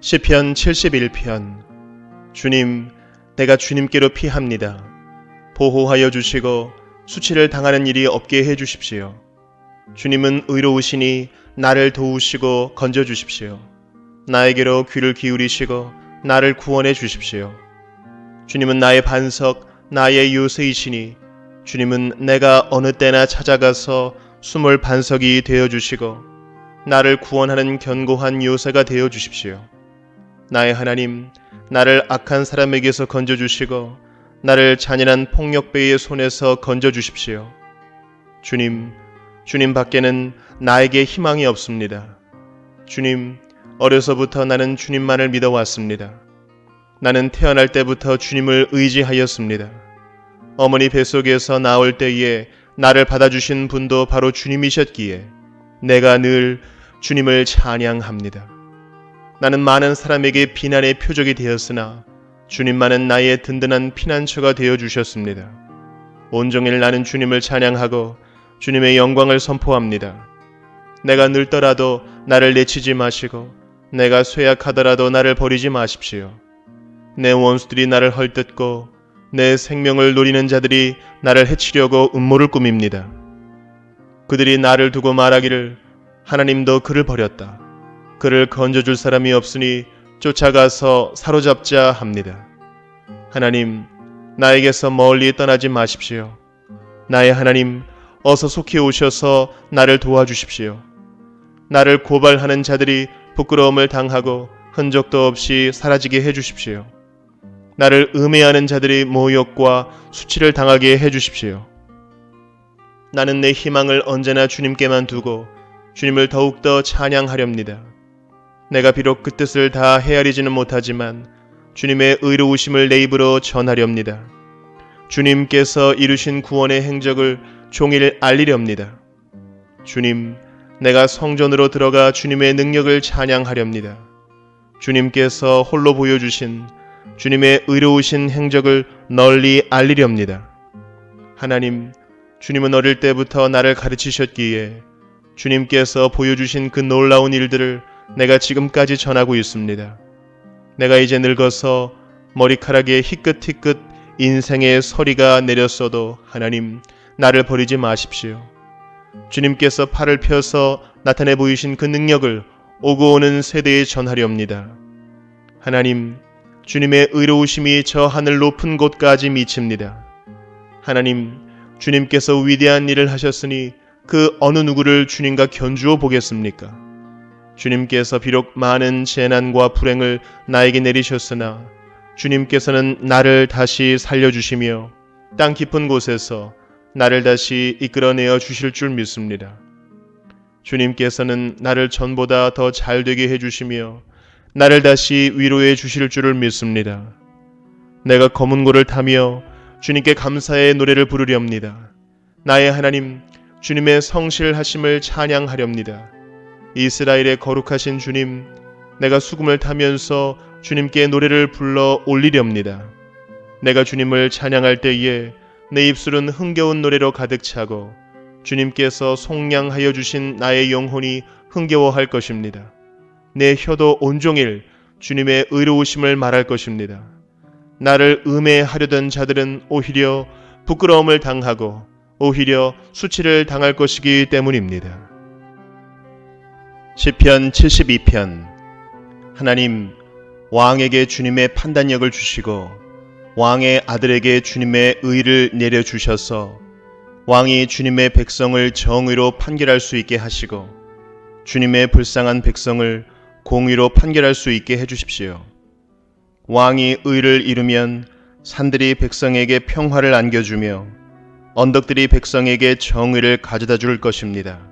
시편 71편. 주님, 내가 주님께로 피합니다. 보호하여 주시고 수치를 당하는 일이 없게 해 주십시오. 주님은 의로우시니 나를 도우시고 건져 주십시오. 나에게로 귀를 기울이시고 나를 구원해 주십시오. 주님은 나의 반석, 나의 요새이시니 주님은 내가 어느 때나 찾아가서 숨을 반석이 되어 주시고 나를 구원하는 견고한 요새가 되어 주십시오. 나의 하나님, 나를 악한 사람에게서 건져 주시고 나를 잔인한 폭력배의 손에서 건져 주십시오. 주님 밖에는 나에게 희망이 없습니다. 주님, 어려서부터 나는 주님만을 믿어왔습니다. 나는 태어날 때부터 주님을 의지하였습니다. 어머니 뱃속에서 나올 때에 나를 받아주신 분도 바로 주님이셨기에 내가 늘 주님을 찬양합니다. 나는 많은 사람에게 비난의 표적이 되었으나 주님만은 나의 든든한 피난처가 되어 주셨습니다. 온종일 나는 주님을 찬양하고 주님의 영광을 선포합니다. 내가 늙더라도 나를 내치지 마시고 내가 쇠약하더라도 나를 버리지 마십시오. 내 원수들이 나를 헐뜯고 내 생명을 노리는 자들이 나를 해치려고 음모를 꾸밉니다. 그들이 나를 두고 말하기를 하나님도 그를 버렸다. 그를 건져줄 사람이 없으니 쫓아가서 사로잡자 합니다. 하나님, 나에게서 멀리 떠나지 마십시오. 나의 하나님, 어서 속히 오셔서 나를 도와주십시오. 나를 고발하는 자들이 부끄러움을 당하고 흔적도 없이 사라지게 해주십시오. 나를 음해하는 자들이 모욕과 수치를 당하게 해주십시오. 나는 내 희망을 언제나 주님께만 두고 주님을 더욱더 찬양하렵니다. 내가 비록 그 뜻을 다 헤아리지는 못하지만 주님의 의로우심을 내 입으로 전하렵니다. 주님께서 이루신 구원의 행적을 종일 알리렵니다. 주님, 내가 성전으로 들어가 주님의 능력을 찬양하렵니다. 주님께서 홀로 보여주신 주님의 의로우신 행적을 널리 알리렵니다. 하나님, 주님은 어릴 때부터 나를 가르치셨기에 주님께서 보여주신 그 놀라운 일들을 내가 지금까지 전하고 있습니다. 내가 이제 늙어서 머리카락에 희끗희끗 인생의 서리가 내렸어도 하나님, 나를 버리지 마십시오. 주님께서 팔을 펴서 나타내 보이신 그 능력을 오고 오는 세대에 전하렵니다. 하나님, 주님의 의로우심이 저 하늘 높은 곳까지 미칩니다. 하나님, 주님께서 위대한 일을 하셨으니 그 어느 누구를 주님과 견주어 보겠습니까? 주님께서 비록 많은 재난과 불행을 나에게 내리셨으나 주님께서는 나를 다시 살려주시며 땅 깊은 곳에서 나를 다시 이끌어내어 주실 줄 믿습니다. 주님께서는 나를 전보다 더 잘되게 해주시며 나를 다시 위로해 주실 줄을 믿습니다. 내가 검은 고를 타며 주님께 감사의 노래를 부르렵니다. 나의 하나님, 주님의 성실하심을 찬양하렵니다. 이스라엘의 거룩하신 주님, 내가 수금을 타면서 주님께 노래를 불러 올리렵니다. 내가 주님을 찬양할 때에 내 입술은 흥겨운 노래로 가득 차고 주님께서 속량하여 주신 나의 영혼이 흥겨워할 것입니다. 내 혀도 온종일 주님의 의로우심을 말할 것입니다. 나를 음해하려던 자들은 오히려 부끄러움을 당하고 오히려 수치를 당할 것이기 때문입니다. 시편 72편. 하나님, 왕에게 주님의 판단력을 주시고 왕의 아들에게 주님의 의를 내려주셔서 왕이 주님의 백성을 정의로 판결할 수 있게 하시고 주님의 불쌍한 백성을 공의로 판결할 수 있게 해주십시오. 왕이 의를 이루면 산들이 백성에게 평화를 안겨주며 언덕들이 백성에게 정의를 가져다 줄 것입니다.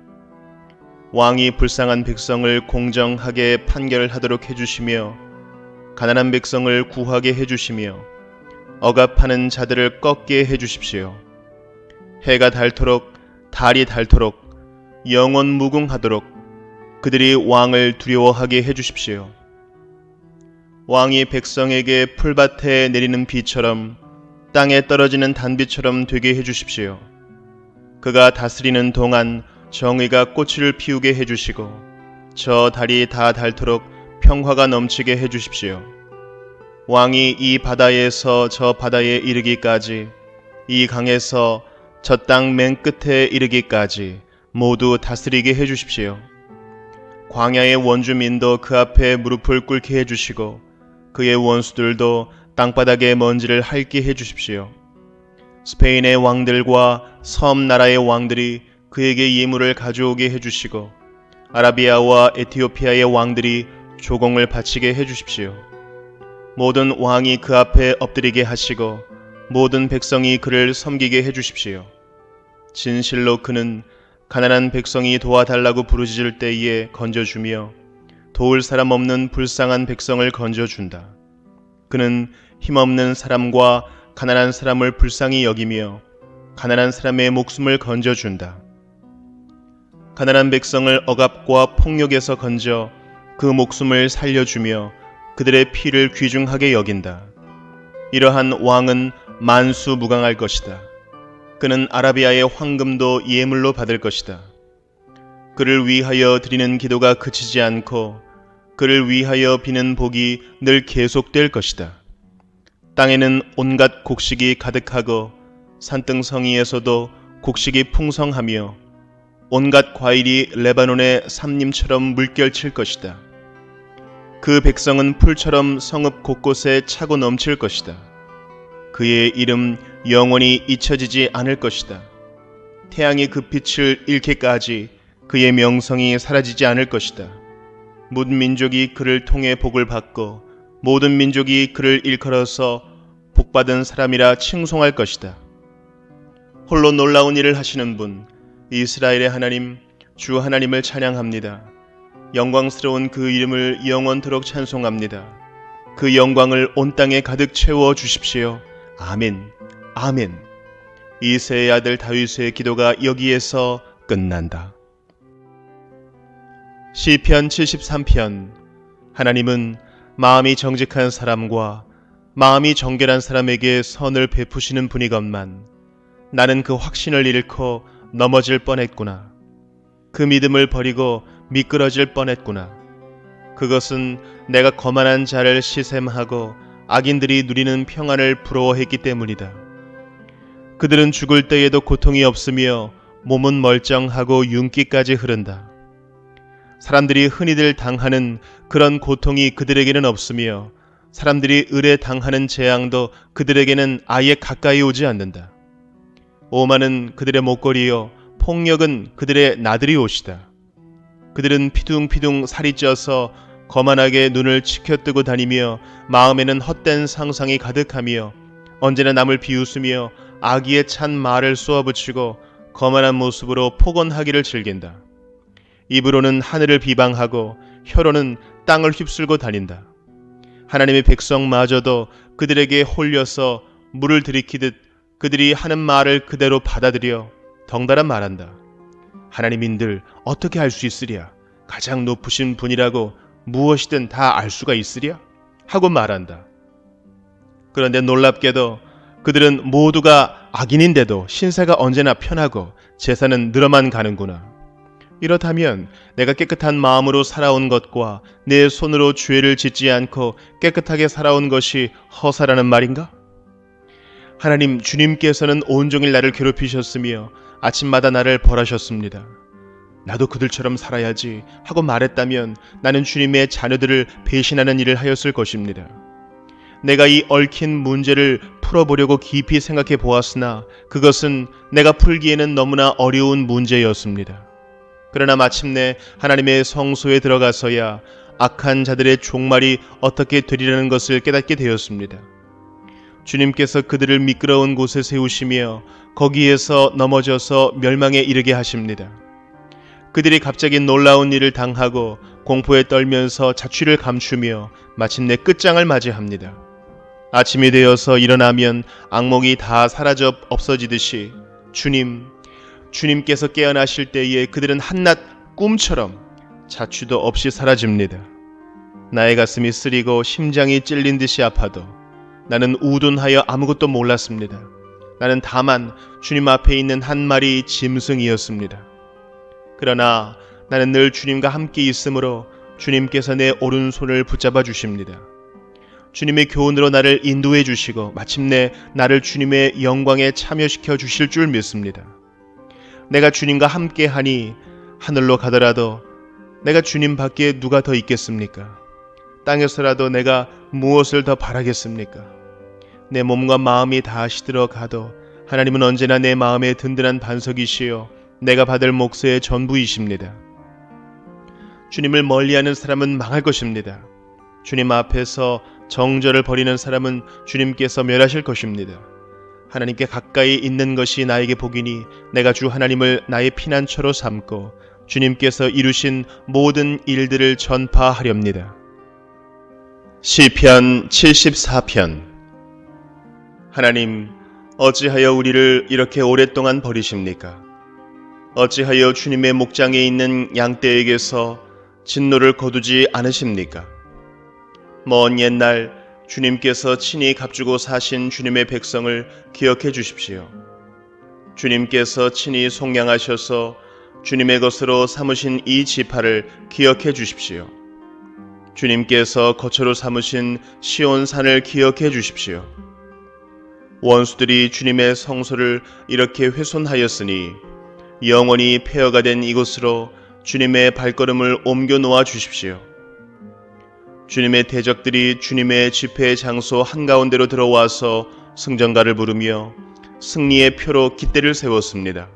왕이 불쌍한 백성을 공정하게 판결하도록 해주시며 가난한 백성을 구하게 해주시며 억압하는 자들을 꺾게 해주십시오. 해가 닳도록 달이 닳도록 영원 무궁하도록 그들이 왕을 두려워하게 해주십시오. 왕이 백성에게 풀밭에 내리는 비처럼 땅에 떨어지는 단비처럼 되게 해주십시오. 그가 다스리는 동안 정의가 꽃을 피우게 해주시고 저 달이 다 닳도록 평화가 넘치게 해주십시오. 왕이 이 바다에서 저 바다에 이르기까지, 이 강에서 저 땅 맨 끝에 이르기까지 모두 다스리게 해주십시오. 광야의 원주민도 그 앞에 무릎을 꿇게 해주시고 그의 원수들도 땅바닥의 먼지를 핥게 해주십시오. 스페인의 왕들과 섬나라의 왕들이 그에게 예물을 가져오게 해주시고 아라비아와 에티오피아의 왕들이 조공을 바치게 해주십시오. 모든 왕이 그 앞에 엎드리게 하시고 모든 백성이 그를 섬기게 해주십시오. 진실로 그는 가난한 백성이 도와달라고 부르짖을 때에 건져주며 도울 사람 없는 불쌍한 백성을 건져준다. 그는 힘없는 사람과 가난한 사람을 불쌍히 여기며 가난한 사람의 목숨을 건져준다. 가난한 백성을 억압과 폭력에서 건져 그 목숨을 살려주며 그들의 피를 귀중하게 여긴다. 이러한 왕은 만수무강할 것이다. 그는 아라비아의 황금도 예물로 받을 것이다. 그를 위하여 드리는 기도가 그치지 않고 그를 위하여 비는 복이 늘 계속될 것이다. 땅에는 온갖 곡식이 가득하고 산등성이에서도 곡식이 풍성하며 온갖 과일이 레바논의 삼림처럼 물결칠 것이다. 그 백성은 풀처럼 성읍 곳곳에 차고 넘칠 것이다. 그의 이름 영원히 잊혀지지 않을 것이다. 태양이 그 빛을 잃기까지 그의 명성이 사라지지 않을 것이다. 모든 민족이 그를 통해 복을 받고 모든 민족이 그를 일컬어서 복받은 사람이라 칭송할 것이다. 홀로 놀라운 일을 하시는 분, 이스라엘의 하나님, 주 하나님을 찬양합니다. 영광스러운 그 이름을 영원토록 찬송합니다. 그 영광을 온 땅에 가득 채워 주십시오. 아멘, 아멘. 이새의 아들 다윗의 기도가 여기에서 끝난다. 시편 73편. 하나님은 마음이 정직한 사람과 마음이 정결한 사람에게 선을 베푸시는 분이건만 나는 그 확신을 잃고 넘어질 뻔했구나. 그 믿음을 버리고 미끄러질 뻔했구나. 그것은 내가 거만한 자를 시샘하고 악인들이 누리는 평안을 부러워했기 때문이다. 그들은 죽을 때에도 고통이 없으며 몸은 멀쩡하고 윤기까지 흐른다. 사람들이 흔히들 당하는 그런 고통이 그들에게는 없으며 사람들이 을에 당하는 재앙도 그들에게는 아예 가까이 오지 않는다. 오만은 그들의 목걸이요 폭력은 그들의 나들이 옷이다. 그들은 피둥피둥 살이 쪄서 거만하게 눈을 치켜뜨고 다니며 마음에는 헛된 상상이 가득하며 언제나 남을 비웃으며 악의에 찬 말을 쏘아붙이고 거만한 모습으로 폭언하기를 즐긴다. 입으로는 하늘을 비방하고 혀로는 땅을 휩쓸고 다닌다. 하나님의 백성마저도 그들에게 홀려서 물을 들이키듯 그들이 하는 말을 그대로 받아들여 덩달아 말한다. 하나님인들 어떻게 알 수 있으랴? 가장 높으신 분이라고 무엇이든 다 알 수가 있으랴? 하고 말한다. 그런데 놀랍게도 그들은 모두가 악인인데도 신세가 언제나 편하고 제사는 늘어만 가는구나. 이렇다면 내가 깨끗한 마음으로 살아온 것과 내 손으로 죄를 짓지 않고 깨끗하게 살아온 것이 허사라는 말인가? 하나님 주님께서는 온종일 나를 괴롭히셨으며 아침마다 나를 벌하셨습니다. 나도 그들처럼 살아야지 하고 말했다면 나는 주님의 자녀들을 배신하는 일을 하였을 것입니다. 내가 이 얽힌 문제를 풀어보려고 깊이 생각해 보았으나 그것은 내가 풀기에는 너무나 어려운 문제였습니다. 그러나 마침내 하나님의 성소에 들어가서야 악한 자들의 종말이 어떻게 되리라는 것을 깨닫게 되었습니다. 주님께서 그들을 미끄러운 곳에 세우시며 거기에서 넘어져서 멸망에 이르게 하십니다. 그들이 갑자기 놀라운 일을 당하고 공포에 떨면서 자취를 감추며 마침내 끝장을 맞이합니다. 아침이 되어서 일어나면 악몽이 다 사라져 없어지듯이 주님께서 깨어나실 때에 그들은 한낱 꿈처럼 자취도 없이 사라집니다. 나의 가슴이 쓰리고 심장이 찔린 듯이 아파도 나는 우둔하여 아무것도 몰랐습니다. 나는 다만 주님 앞에 있는 한 마리 짐승이었습니다. 그러나 나는 늘 주님과 함께 있으므로 주님께서 내 오른손을 붙잡아 주십니다. 주님의 교훈으로 나를 인도해 주시고 마침내 나를 주님의 영광에 참여시켜 주실 줄 믿습니다. 내가 주님과 함께하니 하늘로 가더라도 내가 주님 밖에 누가 더 있겠습니까? 땅에서라도 내가 무엇을 더 바라겠습니까? 내 몸과 마음이 다 시들어 가도 하나님은 언제나 내 마음의 든든한 반석이시요 내가 받을 몫의 전부이십니다. 주님을 멀리하는 사람은 망할 것입니다. 주님 앞에서 정죄를 벌이는 사람은 주님께서 멸하실 것입니다. 하나님께 가까이 있는 것이 나에게 복이니 내가 주 하나님을 나의 피난처로 삼고 주님께서 이루신 모든 일들을 전파하렵니다. 시편 74편. 하나님, 어찌하여 우리를 이렇게 오랫동안 버리십니까? 어찌하여 주님의 목장에 있는 양떼에게서 진노를 거두지 않으십니까? 먼 옛날 주님께서 친히 값주고 사신 주님의 백성을 기억해 주십시오. 주님께서 친히 속량하셔서 주님의 것으로 삼으신 이 지파를 기억해 주십시오. 주님께서 거처로 삼으신 시온산을 기억해 주십시오. 원수들이 주님의 성소를 이렇게 훼손하였으니 영원히 폐허가 된 이곳으로 주님의 발걸음을 옮겨 놓아 주십시오. 주님의 대적들이 주님의 집회 장소 한가운데로 들어와서 승전가를 부르며 승리의 표로 깃대를 세웠습니다.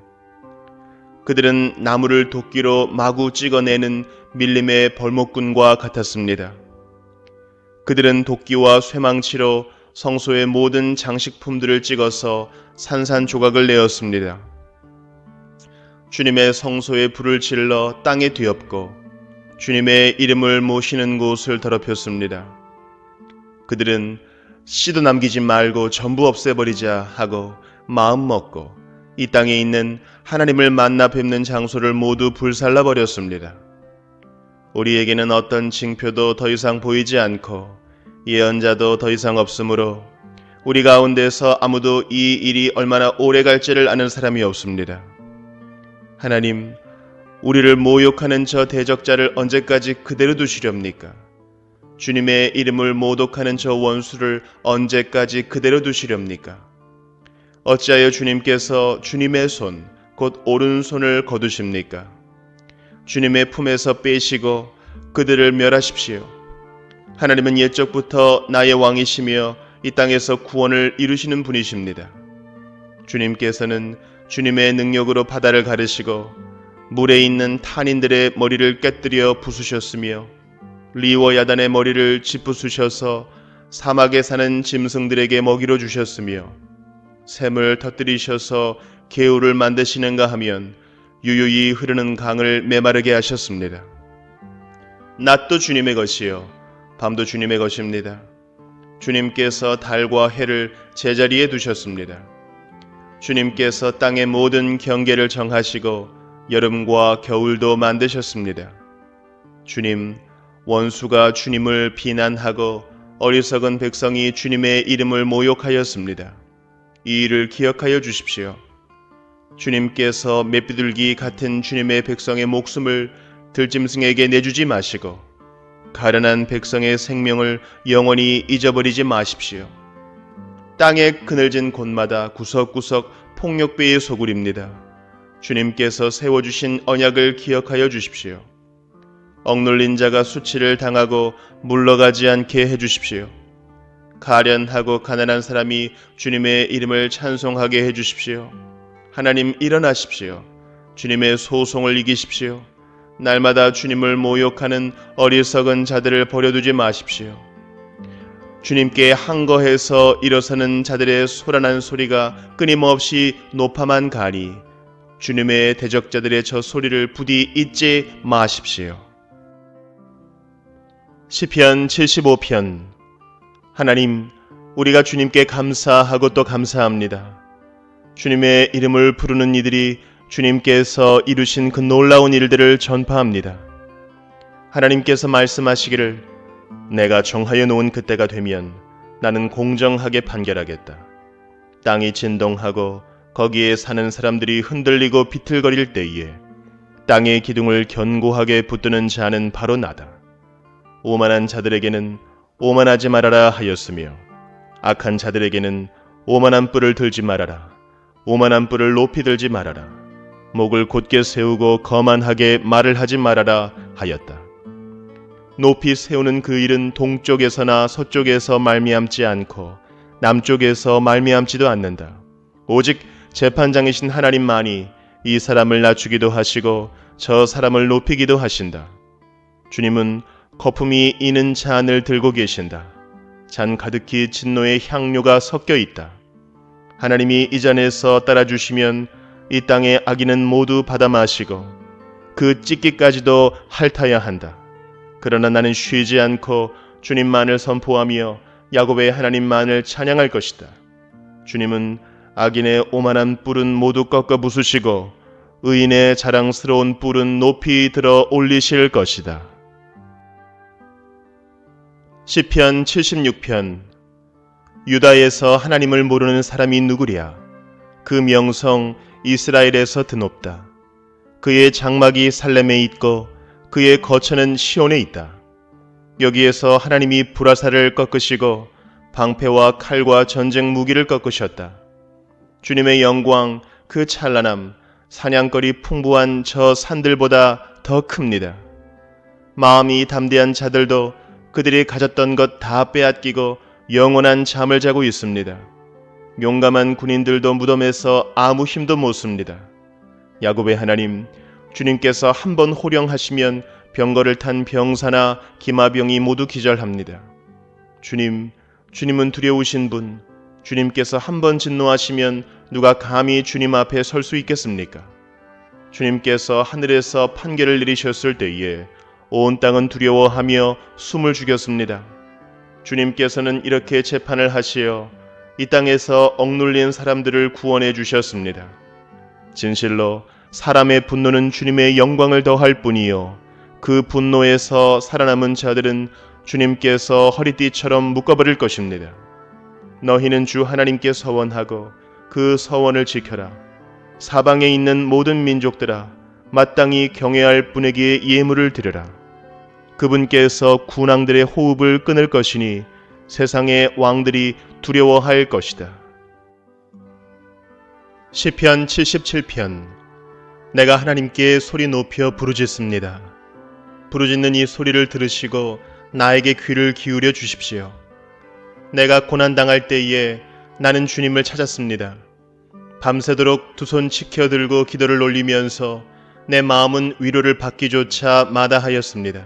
그들은 나무를 도끼로 마구 찍어내는 밀림의 벌목꾼과 같았습니다. 그들은 도끼와 쇠망치로 성소의 모든 장식품들을 찍어서 산산조각을 내었습니다. 주님의 성소에 불을 질러 땅에 뒤엎고 주님의 이름을 모시는 곳을 더럽혔습니다. 그들은 씨도 남기지 말고 전부 없애버리자 하고 마음 먹고 이 땅에 있는 하나님을 만나 뵙는 장소를 모두 불살라 버렸습니다. 우리에게는 어떤 징표도 더 이상 보이지 않고 예언자도 더 이상 없으므로 우리 가운데서 아무도 이 일이 얼마나 오래 갈지를 아는 사람이 없습니다. 하나님, 우리를 모욕하는 저 대적자를 언제까지 그대로 두시렵니까? 주님의 이름을 모독하는 저 원수를 언제까지 그대로 두시렵니까? 어찌하여 주님께서 주님의 손, 곧 오른손을 거두십니까? 주님의 품에서 빼시고 그들을 멸하십시오. 하나님은 옛적부터 나의 왕이시며 이 땅에서 구원을 이루시는 분이십니다. 주님께서는 주님의 능력으로 바다를 가르시고 물에 있는 탄인들의 머리를 깨뜨려 부수셨으며 리워 야단의 머리를 짚부수셔서 사막에 사는 짐승들에게 먹이로 주셨으며 샘을 터뜨리셔서 개울을 만드시는가 하면 유유히 흐르는 강을 메마르게 하셨습니다. 낮도 주님의 것이요 밤도 주님의 것입니다. 주님께서 달과 해를 제자리에 두셨습니다. 주님께서 땅의 모든 경계를 정하시고 여름과 겨울도 만드셨습니다. 주님, 원수가 주님을 비난하고 어리석은 백성이 주님의 이름을 모욕하였습니다. 이 일을 기억하여 주십시오. 주님께서 맷비둘기 같은 주님의 백성의 목숨을 들짐승에게 내주지 마시고 가련한 백성의 생명을 영원히 잊어버리지 마십시오. 땅의 그늘진 곳마다 구석구석 폭력배의 소굴입니다. 주님께서 세워주신 언약을 기억하여 주십시오. 억눌린 자가 수치를 당하고 물러가지 않게 해주십시오. 가련하고 가난한 사람이 주님의 이름을 찬송하게 해주십시오. 하나님, 일어나십시오. 주님의 소송을 이기십시오. 날마다 주님을 모욕하는 어리석은 자들을 버려두지 마십시오. 주님께 항거해서 일어서는 자들의 소란한 소리가 끊임없이 높아만 가니 주님의 대적자들의 저 소리를 부디 잊지 마십시오. 시편 75편. 하나님, 우리가 주님께 감사하고 또 감사합니다. 주님의 이름을 부르는 이들이 주님께서 이루신 그 놀라운 일들을 전파합니다. 하나님께서 말씀하시기를 내가 정하여 놓은 그때가 되면 나는 공정하게 판결하겠다. 땅이 진동하고 거기에 사는 사람들이 흔들리고 비틀거릴 때에 땅의 기둥을 견고하게 붙드는 자는 바로 나다. 오만한 자들에게는 오만하지 말아라 하였으며 악한 자들에게는 오만한 뿔을 들지 말아라. 오만한 뿔을 높이 들지 말아라. 목을 곧게 세우고 거만하게 말을 하지 말아라 하였다. 높이 세우는 그 일은 동쪽에서나 서쪽에서 말미암지 않고 남쪽에서 말미암지도 않는다. 오직 재판장이신 하나님만이 이 사람을 낮추기도 하시고 저 사람을 높이기도 하신다. 주님은 거품이 이는 잔을 들고 계신다. 잔 가득히 진노의 향료가 섞여 있다. 하나님이 이 잔에서 따라주시면 이 땅의 악인은 모두 받아 마시고 그 찢기까지도 핥아야 한다. 그러나 나는 쉬지 않고 주님만을 선포하며 야곱의 하나님만을 찬양할 것이다. 주님은 악인의 오만한 뿔은 모두 꺾어 부수시고 의인의 자랑스러운 뿔은 높이 들어 올리실 것이다. 시편 76편. 유다에서 하나님을 모르는 사람이 누구랴? 그 명성 이스라엘에서 드높다. 그의 장막이 살렘에 있고 그의 거처는 시온에 있다. 여기에서 하나님이 불화살을 꺾으시고 방패와 칼과 전쟁 무기를 꺾으셨다. 주님의 영광, 그 찬란함, 사냥거리 풍부한 저 산들보다 더 큽니다. 마음이 담대한 자들도 그들이 가졌던 것 다 빼앗기고 영원한 잠을 자고 있습니다. 용감한 군인들도 무덤에서 아무 힘도 못 씁니다. 야곱의 하나님, 주님께서 한번 호령하시면 병거를 탄 병사나 기마병이 모두 기절합니다. 주님은 두려우신 분, 주님께서 한번 진노하시면 누가 감히 주님 앞에 설 수 있겠습니까? 주님께서 하늘에서 판결을 내리셨을 때에 온 땅은 두려워하며 숨을 죽였습니다. 주님께서는 이렇게 재판을 하시어 이 땅에서 억눌린 사람들을 구원해 주셨습니다. 진실로 사람의 분노는 주님의 영광을 더할 뿐이요 그 분노에서 살아남은 자들은 주님께서 허리띠처럼 묶어버릴 것입니다. 너희는 주 하나님께 서원하고 그 서원을 지켜라. 사방에 있는 모든 민족들아, 마땅히 경외할 분에게 예물을 드려라. 그분께서 군왕들의 호흡을 끊을 것이니 세상의 왕들이 두려워할 것이다. 시편 77편. 내가 하나님께 소리 높여 부르짖습니다. 부르짖는 이 소리를 들으시고 나에게 귀를 기울여 주십시오. 내가 고난당할 때에 나는 주님을 찾았습니다. 밤새도록 두 손 치켜들고 기도를 올리면서 내 마음은 위로를 받기조차 마다하였습니다.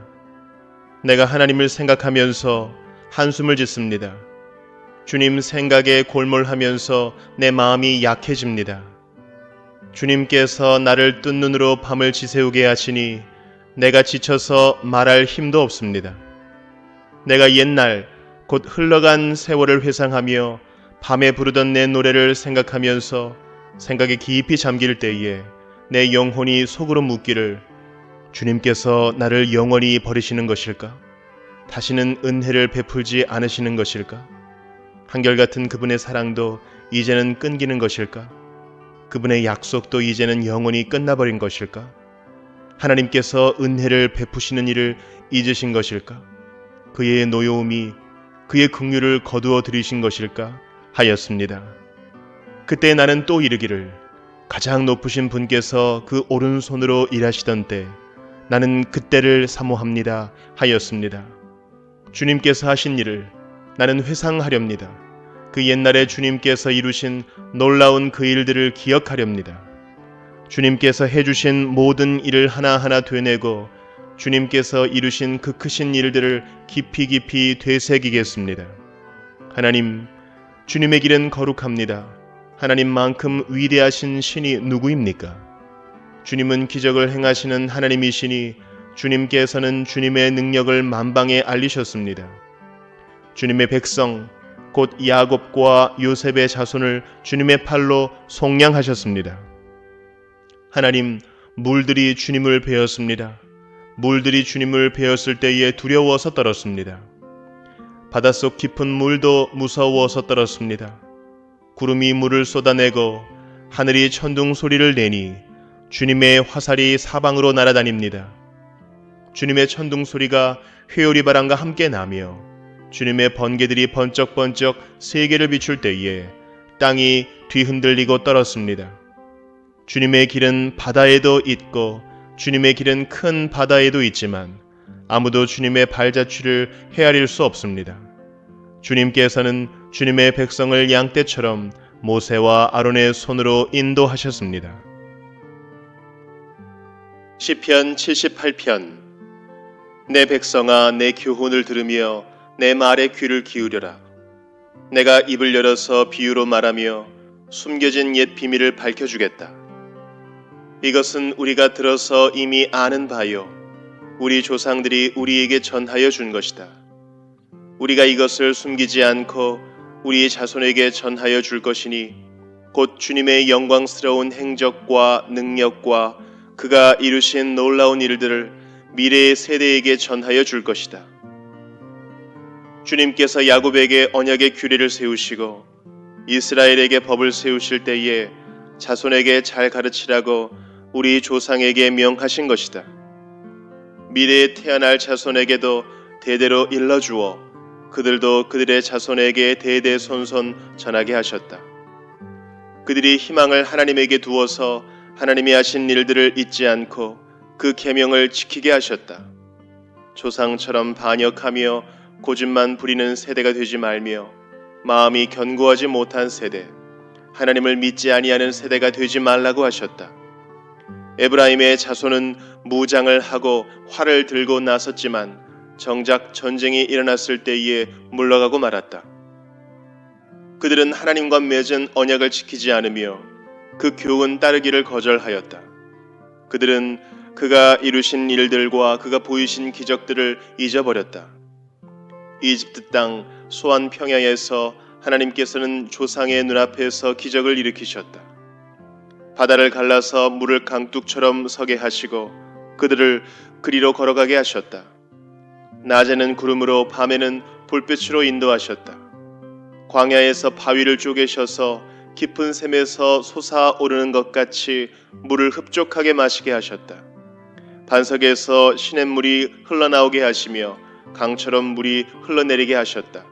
내가 하나님을 생각하면서 한숨을 짓습니다. 주님 생각에 골몰하면서 내 마음이 약해집니다. 주님께서 나를 뜬 눈으로 밤을 지새우게 하시니 내가 지쳐서 말할 힘도 없습니다. 내가 옛날 곧 흘러간 세월을 회상하며 밤에 부르던 내 노래를 생각하면서 생각에 깊이 잠길 때에 내 영혼이 속으로 묻기를 주님께서 나를 영원히 버리시는 것일까? 다시는 은혜를 베풀지 않으시는 것일까? 한결같은 그분의 사랑도 이제는 끊기는 것일까? 그분의 약속도 이제는 영원히 끝나버린 것일까? 하나님께서 은혜를 베푸시는 일을 잊으신 것일까? 그의 노여움이 그의 긍휼을 거두어 들이신 것일까? 하였습니다. 그때 나는 또 이르기를 가장 높으신 분께서 그 오른손으로 일하시던 때 나는 그때를 사모합니다 하였습니다. 주님께서 하신 일을 나는 회상하렵니다. 그 옛날에 주님께서 이루신 놀라운 그 일들을 기억하렵니다. 주님께서 해주신 모든 일을 하나하나 되뇌고 주님께서 이루신 그 크신 일들을 깊이 되새기겠습니다. 하나님, 주님의 길은 거룩합니다. 하나님만큼 위대하신 신이 누구입니까? 주님은 기적을 행하시는 하나님이시니 주님께서는 주님의 능력을 만방에 알리셨습니다. 주님의 백성, 곧 야곱과 요셉의 자손을 주님의 팔로 속량하셨습니다. 하나님, 물들이 주님을 베었습니다. 물들이 주님을 베었을 때에 두려워서 떨었습니다. 바닷속 깊은 물도 무서워서 떨었습니다. 구름이 물을 쏟아내고 하늘이 천둥 소리를 내니 주님의 화살이 사방으로 날아다닙니다. 주님의 천둥 소리가 회오리 바람과 함께 나며 주님의 번개들이 번쩍번쩍 세계를 비출 때에 땅이 뒤흔들리고 떨었습니다. 주님의 길은 바다에도 있고 주님의 길은 큰 바다에도 있지만 아무도 주님의 발자취를 헤아릴 수 없습니다. 주님께서는 주님의 백성을 양떼처럼 모세와 아론의 손으로 인도하셨습니다. 시편 78편. 내 백성아, 내 교훈을 들으며 내 말에 귀를 기울여라. 내가 입을 열어서 비유로 말하며 숨겨진 옛 비밀을 밝혀주겠다. 이것은 우리가 들어서 이미 아는 바요, 우리 조상들이 우리에게 전하여 준 것이다. 우리가 이것을 숨기지 않고 우리 자손에게 전하여 줄 것이니 곧 주님의 영광스러운 행적과 능력과 그가 이루신 놀라운 일들을 미래의 세대에게 전하여 줄 것이다. 주님께서 야곱에게 언약의 규례를 세우시고 이스라엘에게 법을 세우실 때에 자손에게 잘 가르치라고 우리 조상에게 명하신 것이다. 미래에 태어날 자손에게도 대대로 일러주어 그들도 그들의 자손에게 대대손손 전하게 하셨다. 그들이 희망을 하나님에게 두어서 하나님이 하신 일들을 잊지 않고 그 계명을 지키게 하셨다. 조상처럼 반역하며 고집만 부리는 세대가 되지 말며 마음이 견고하지 못한 세대, 하나님을 믿지 아니하는 세대가 되지 말라고 하셨다. 에브라임의 자손은 무장을 하고 활을 들고 나섰지만 정작 전쟁이 일어났을 때에 물러가고 말았다. 그들은 하나님과 맺은 언약을 지키지 않으며 그 교훈 따르기를 거절하였다. 그들은 그가 이루신 일들과 그가 보이신 기적들을 잊어버렸다. 이집트 땅 소안 평야에서 하나님께서는 조상의 눈앞에서 기적을 일으키셨다. 바다를 갈라서 물을 강둑처럼 서게 하시고 그들을 그리로 걸어가게 하셨다. 낮에는 구름으로 밤에는 불빛으로 인도하셨다. 광야에서 바위를 쪼개셔서 깊은 샘에서 솟아오르는 것 같이 물을 흡족하게 마시게 하셨다. 반석에서 시냇물이 흘러나오게 하시며 강처럼 물이 흘러내리게 하셨다.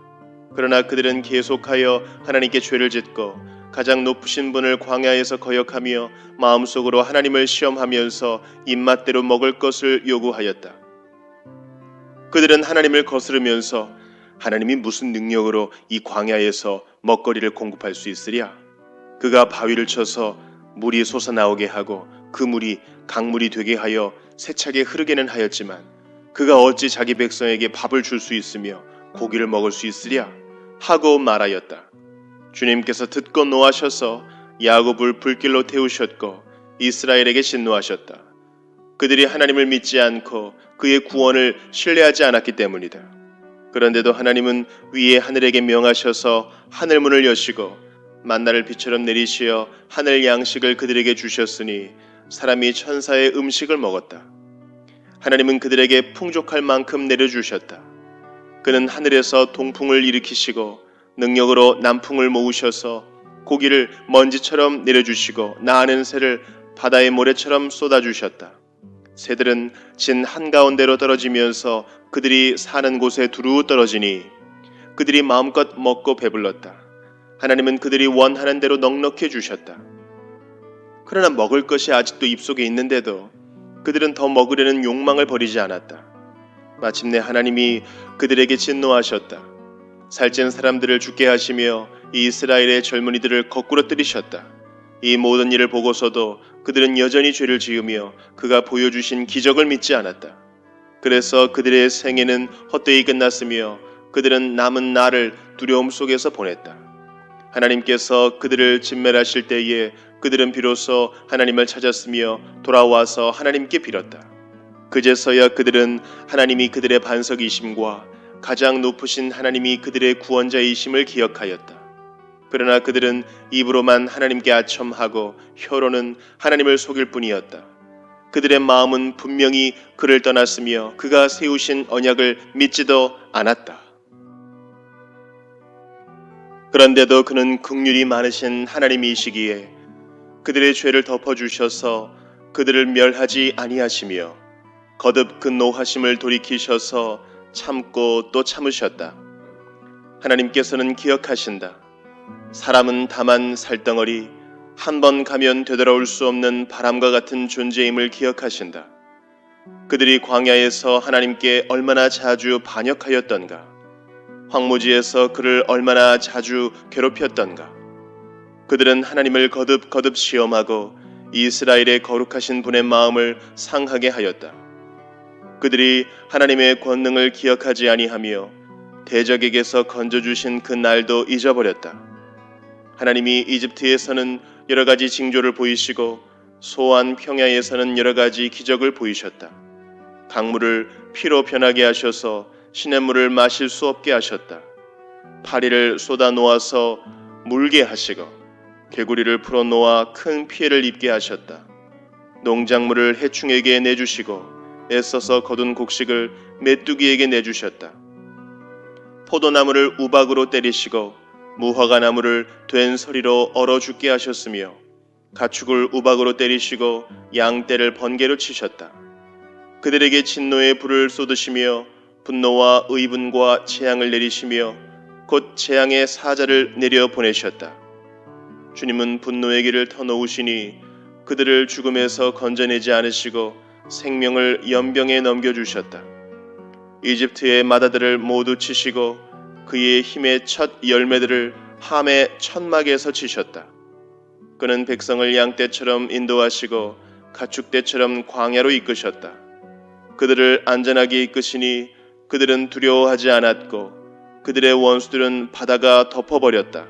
그러나 그들은 계속하여 하나님께 죄를 짓고 가장 높으신 분을 광야에서 거역하며 마음속으로 하나님을 시험하면서 입맛대로 먹을 것을 요구하였다. 그들은 하나님을 거스르면서 하나님이 무슨 능력으로 이 광야에서 먹거리를 공급할 수 있으랴? 그가 바위를 쳐서 물이 솟아나오게 하고 그 물이 강물이 되게 하여 세차게 흐르게는 하였지만 그가 어찌 자기 백성에게 밥을 줄 수 있으며 고기를 먹을 수 있으랴? 하고 말하였다. 주님께서 듣고 노하셔서 야곱을 불길로 태우셨고 이스라엘에게 진노하셨다. 그들이 하나님을 믿지 않고 그의 구원을 신뢰하지 않았기 때문이다. 그런데도 하나님은 위에 하늘에게 명하셔서 하늘문을 여시고 만나를 비처럼 내리시어 하늘 양식을 그들에게 주셨으니 사람이 천사의 음식을 먹었다. 하나님은 그들에게 풍족할 만큼 내려주셨다. 그는 하늘에서 동풍을 일으키시고 능력으로 남풍을 모으셔서 고기를 먼지처럼 내려주시고 나는 새를 바다의 모래처럼 쏟아주셨다. 새들은 진 한가운데로 떨어지면서 그들이 사는 곳에 두루 떨어지니 그들이 마음껏 먹고 배불렀다. 하나님은 그들이 원하는 대로 넉넉히 주셨다. 그러나 먹을 것이 아직도 입속에 있는데도 그들은 더 먹으려는 욕망을 버리지 않았다. 마침내 하나님이 그들에게 진노하셨다. 살찐 사람들을 죽게 하시며 이스라엘의 젊은이들을 거꾸로 때리셨다. 이 모든 일을 보고서도 그들은 여전히 죄를 지으며 그가 보여주신 기적을 믿지 않았다. 그래서 그들의 생애는 헛되이 끝났으며 그들은 남은 날을 두려움 속에서 보냈다. 하나님께서 그들을 진멸하실 때에 그들은 비로소 하나님을 찾았으며 돌아와서 하나님께 빌었다. 그제서야 그들은 하나님이 그들의 반석이심과 가장 높으신 하나님이 그들의 구원자이심을 기억하였다. 그러나 그들은 입으로만 하나님께 아첨하고 혀로는 하나님을 속일 뿐이었다. 그들의 마음은 분명히 그를 떠났으며 그가 세우신 언약을 믿지도 않았다. 그런데도 그는 긍휼이 많으신 거듭 그 노하심을 돌이키셔서 참고 또 참으셨다. 하나님께서는 기억하신다. 사람은 다만 살덩어리, 한 번 가면 되돌아올 수 없는 바람과 같은 존재임을 기억하신다. 그들이 광야에서 하나님께 얼마나 자주 반역하였던가, 황무지에서 그를 얼마나 자주 괴롭혔던가. 그들은 하나님을 거듭 시험하고 이스라엘의 거룩하신 분의 마음을 상하게 하였다. 그들이 하나님의 권능을 기억하지 아니하며 대적에게서 건져주신 그 날도 잊어버렸다. 하나님이 이집트에서는 여러 가지 징조를 보이시고 소안 평야에서는 여러 가지 기적을 보이셨다. 강물을 피로 변하게 하셔서 시냇물을 마실 수 없게 하셨다. 파리를 쏟아 놓아서 물게 하시고 개구리를 풀어 놓아 큰 피해를 입게 하셨다. 농작물을 해충에게 내주시고 애써서 거둔 곡식을 메뚜기에게 내주셨다. 포도나무를 우박으로 때리시고 무화과 나무를 된서리로 얼어 죽게 하셨으며 가축을 우박으로 때리시고 양떼를 번개로 치셨다. 그들에게 진노의 불을 쏟으시며 분노와 의분과 재앙을 내리시며 곧 재앙의 사자를 내려 보내셨다. 주님은 분노의 길을 터놓으시니 그들을 죽음에서 건져내지 않으시고 생명을 연병에 넘겨주셨다. 이집트의 마다들을 모두 치시고 그의 힘의 첫 열매들을 함의 천막에서 치셨다. 그는 백성을 양떼처럼 인도하시고 가축떼처럼 광야로 이끄셨다. 그들을 안전하게 이끄시니 그들은 두려워하지 않았고 그들의 원수들은 바다가 덮어버렸다.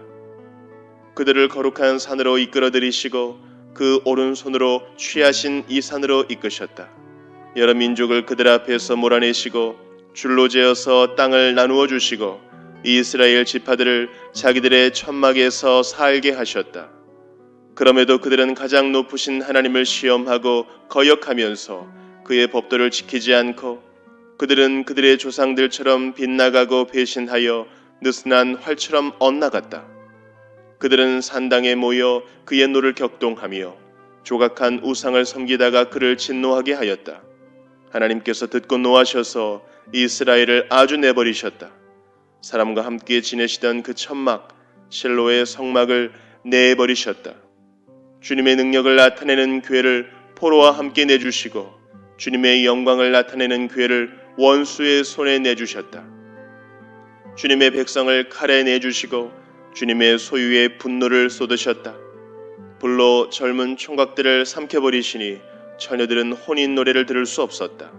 그들을 거룩한 산으로 이끌어들이시고 그 오른손으로 취하신 이 산으로 이끄셨다. 여러 민족을 그들 앞에서 몰아내시고 줄로 재어서 땅을 나누어 주시고 이스라엘 지파들을 자기들의 천막에서 살게 하셨다. 그럼에도 그들은 가장 높으신 하나님을 시험하고 거역하면서 그의 법도를 지키지 않고 그들은 그들의 조상들처럼 빗나가고 배신하여 느슨한 활처럼 엇나갔다. 그들은 산당에 모여 그의 노를 격동하며 조각한 우상을 섬기다가 그를 진노하게 하였다. 하나님께서 듣고 노하셔서 이스라엘을 아주 내버리셨다. 사람과 함께 지내시던 그 천막 실로의 성막을 내버리셨다. 주님의 능력을 나타내는 괴를 포로와 함께 내주시고 주님의 영광을 나타내는 괴를 원수의 손에 내주셨다. 주님의 백성을 칼에 내주시고 주님의 소유의 분노를 쏟으셨다. 불로 젊은 총각들을 삼켜버리시니 처녀들은 혼인 노래를 들을 수 없었다.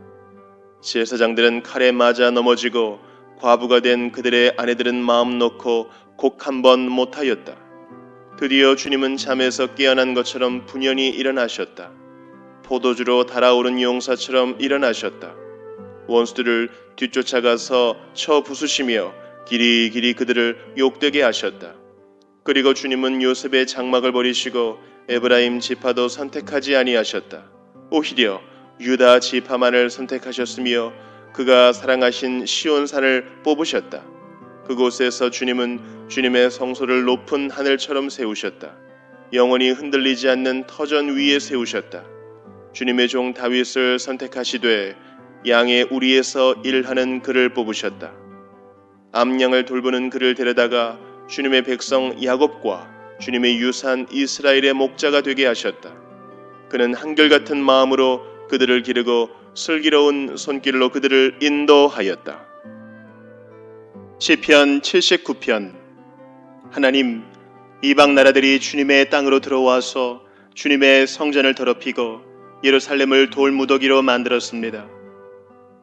제사장들은 칼에 맞아 넘어지고 과부가 된 그들의 아내들은 마음 놓고 곡 한 번 못하였다. 드디어 주님은 잠에서 깨어난 것처럼 분연히 일어나셨다. 포도주로 달아오른 용사처럼 일어나셨다. 원수들을 뒤쫓아가서 쳐 부수시며 길이길이 그들을 욕되게 하셨다. 그리고 주님은 요셉의 장막을 버리시고 에브라임 지파도 선택하지 아니하셨다. 오히려 유다 지파만을 선택하셨으며 그가 사랑하신 시온산을 뽑으셨다. 그곳에서 주님은 주님의 성소를 높은 하늘처럼 세우셨다. 영원히 흔들리지 않는 터전 위에 세우셨다. 주님의 종 다윗을 선택하시되 양의 우리에서 일하는 그를 뽑으셨다. 암양을 돌보는 그를 데려다가 주님의 백성 야곱과 주님의 유산 이스라엘의 목자가 되게 하셨다. 그는 한결같은 마음으로 그들을 기르고 슬기로운 손길로 그들을 인도하였다. 시편 79편. 하나님, 이방 나라들이 주님의 땅으로 들어와서 주님의 성전을 더럽히고 예루살렘을 돌무더기로 만들었습니다.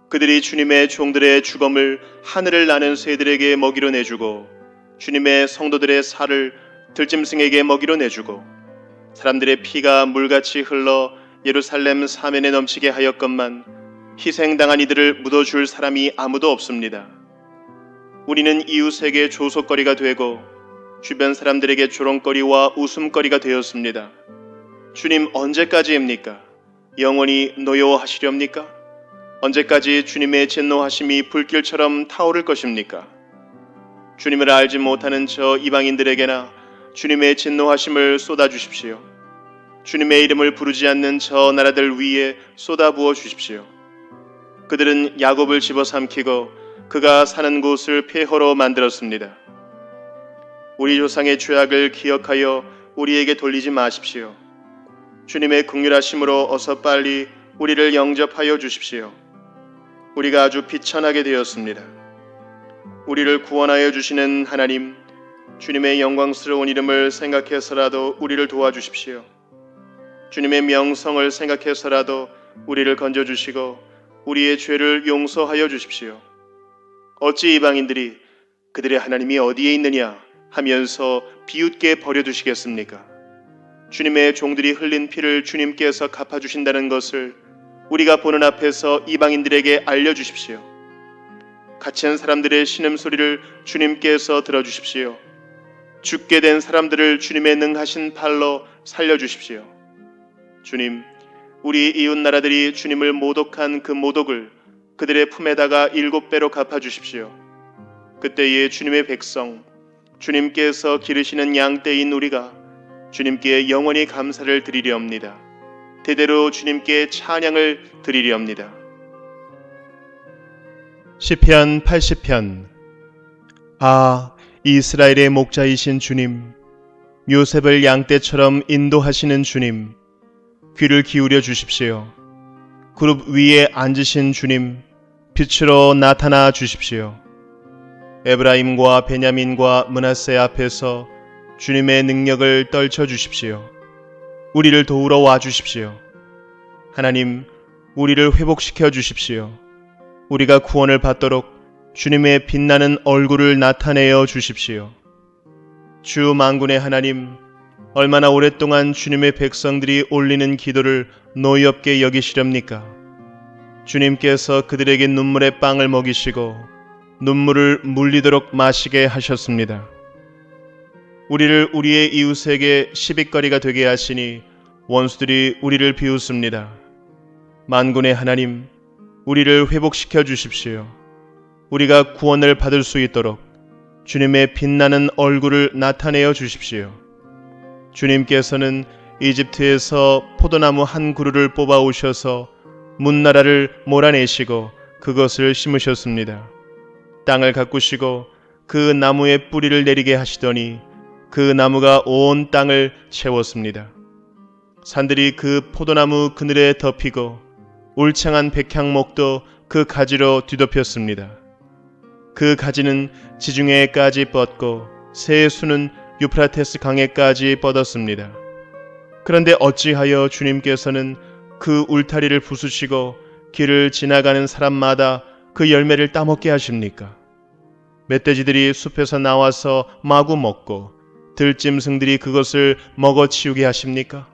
그들이 주님의 종들의 주검을 하늘을 나는 새들에게 먹이로 내주고 주님의 성도들의 살을 들짐승에게 먹이로 내주고 사람들의 피가 물같이 흘러 예루살렘 사면에 넘치게 하였건만 희생당한 이들을 묻어줄 사람이 아무도 없습니다. 우리는 이웃에게 조속거리가 되고 주변 사람들에게 조롱거리와 웃음거리가 되었습니다. 주님, 언제까지입니까? 영원히 노여워하시렵니까? 언제까지 주님의 진노하심이 불길처럼 타오를 것입니까? 주님을 알지 못하는 저 이방인들에게나 주님의 진노하심을 쏟아주십시오. 주님의 이름을 부르지 않는 저 나라들 위에 쏟아부어 주십시오. 그들은 야곱을 집어삼키고 그가 사는 곳을 폐허로 만들었습니다. 우리 조상의 죄악을 기억하여 우리에게 돌리지 마십시오. 주님의 긍휼하심으로 어서 빨리 우리를 영접하여 주십시오. 우리가 아주 비천하게 되었습니다. 우리를 구원하여 주시는 하나님, 주님의 영광스러운 이름을 생각해서라도 우리를 도와주십시오. 주님의 명성을 생각해서라도 우리를 건져주시고 우리의 죄를 용서하여 주십시오. 어찌 이방인들이 그들의 하나님이 어디에 있느냐 하면서 비웃게 버려두시겠습니까? 주님의 종들이 흘린 피를 주님께서 갚아주신다는 것을 우리가 보는 앞에서 이방인들에게 알려주십시오. 갇힌 사람들의 신음소리를 주님께서 들어주십시오. 죽게 된 사람들을 주님의 능하신 팔로 살려주십시오. 주님, 우리 이웃 나라들이 주님을 모독한 그 모독을 그들의 품에다가 7배로 갚아주십시오. 그때에 주님의 백성, 주님께서 기르시는 양떼인 우리가 주님께 영원히 감사를 드리려옵니다. 대대로 주님께 찬양을 드리려옵니다. 시편 80편. 아, 이스라엘의 목자이신 주님, 요셉을 양떼처럼 인도하시는 주님, 귀를 기울여 주십시오. 그룹 위에 앉으신 주님, 빛으로 나타나 주십시오. 에브라임과 베냐민과 므낫세 앞에서 주님의 능력을 떨쳐 주십시오. 우리를 도우러 와 주십시오. 하나님, 우리를 회복시켜 주십시오. 우리가 구원을 받도록 주님의 빛나는 얼굴을 나타내어 주십시오. 주 만군의 하나님, 얼마나 오랫동안 주님의 백성들이 올리는 기도를 노엽게 여기시렵니까? 주님께서 그들에게 눈물의 빵을 먹이시고 눈물을 물리도록 마시게 하셨습니다. 우리를 우리의 이웃에게 시비거리가 되게 하시니 원수들이 우리를 비웃습니다. 만군의 하나님, 우리를 회복시켜 주십시오. 우리가 구원을 받을 수 있도록 주님의 빛나는 얼굴을 나타내어 주십시오. 주님께서는 이집트에서 포도나무 한 그루를 뽑아 오셔서 문나라를 몰아내시고 그것을 심으셨습니다. 땅을 가꾸시고 그 나무의 뿌리를 내리게 하시더니 그 나무가 온 땅을 채웠습니다. 산들이 그 포도나무 그늘에 덮이고 울창한 백향목도 그 가지로 뒤덮였습니다. 그 가지는 지중해까지 뻗고 새 수는 유프라테스 강에까지 뻗었습니다. 그런데 어찌하여 주님께서는 그 울타리를 부수시고 길을 지나가는 사람마다 그 열매를 따먹게 하십니까? 멧돼지들이 숲에서 나와서 마구 먹고 들짐승들이 그것을 먹어치우게 하십니까?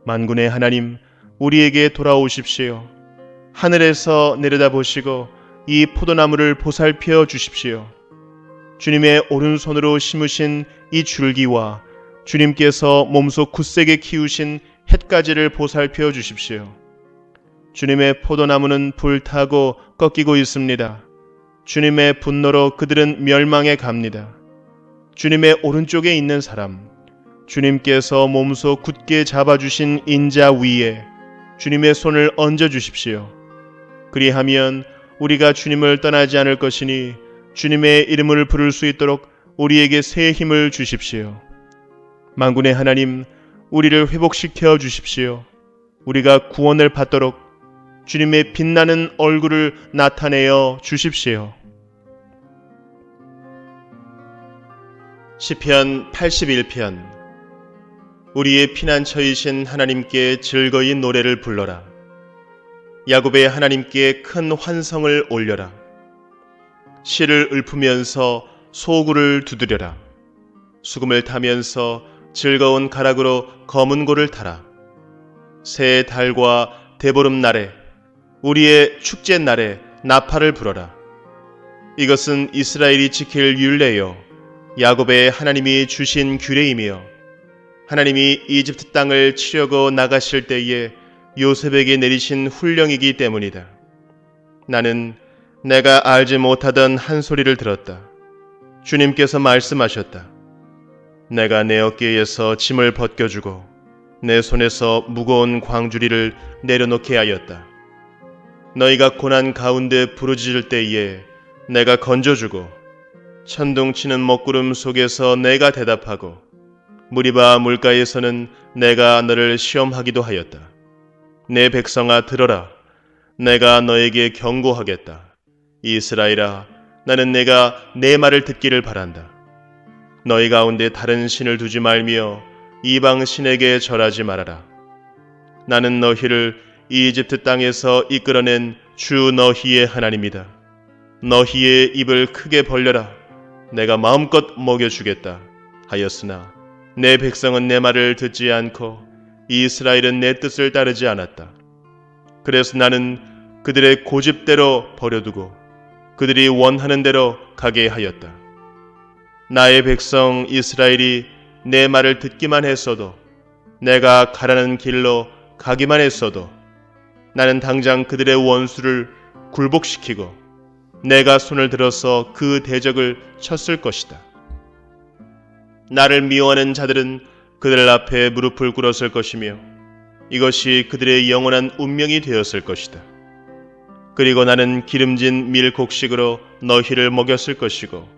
만군의 하나님, 우리에게 돌아오십시오. 하늘에서 내려다보시고 이 포도나무를 보살펴 주십시오. 주님의 오른손으로 심으신 이 줄기와 주님께서 몸소 굳세게 키우신 햇가지를 보살펴 주십시오. 주님의 포도나무는 불타고 꺾이고 있습니다. 주님의 분노로 그들은 멸망해 갑니다. 주님의 오른쪽에 있는 사람, 주님께서 몸소 굳게 잡아주신 인자 위에 주님의 손을 얹어 주십시오. 그리하면 우리가 주님을 떠나지 않을 것이니 주님의 이름을 부를 수 있도록 우리에게 새 힘을 주십시오. 만군의 하나님, 우리를 회복시켜 주십시오. 우리가 구원을 받도록 주님의 빛나는 얼굴을 나타내어 주십시오. 시편 81편. 우리의 피난처이신 하나님께 즐거이 노래를 불러라. 야곱의 하나님께 큰 환성을 올려라. 실을 읊으면서 소구를 두드려라. 수금을 타면서 즐거운 가락으로 검은 고를 타라. 새 달과 대보름 날에 우리의 축제 날에 나팔을 불어라. 이것은 이스라엘이 지킬 율례요 야곱의 하나님이 주신 규례이며 하나님이 이집트 땅을 치려고 나가실 때에 요셉에게 내리신 훈령이기 때문이다. 나는 내가 알지 못하던 한 소리를 들었다. 주님께서 말씀하셨다. 내가 내 어깨에서 짐을 벗겨주고 내 손에서 무거운 광주리를 내려놓게 하였다. 너희가 고난 가운데 부르짖을 때에 내가 건져주고 천둥치는 먹구름 속에서 내가 대답하고 무리바 물가에서는 내가 너를 시험하기도 하였다. 내 백성아 들어라. 내가 너에게 경고하겠다. 이스라엘아, 나는 내가 내 말을 듣기를 바란다. 너희 가운데 다른 신을 두지 말며 이방 신에게 절하지 말아라. 나는 너희를 이집트 땅에서 이끌어낸 주 너희의 하나님이다. 너희의 입을 크게 벌려라. 내가 마음껏 먹여주겠다 하였으나 내 백성은 내 말을 듣지 않고 이스라엘은 내 뜻을 따르지 않았다. 그래서 나는 그들의 고집대로 버려두고 그들이 원하는 대로 가게 하였다. 나의 백성 이스라엘이 내 말을 듣기만 했어도, 내가 가라는 길로 가기만 했어도 나는 당장 그들의 원수를 굴복시키고 내가 손을 들어서 그 대적을 쳤을 것이다. 나를 미워하는 자들은 그들 앞에 무릎을 꿇었을 것이며 이것이 그들의 영원한 운명이 되었을 것이다. 그리고 나는 기름진 밀 곡식으로 너희를 먹였을 것이고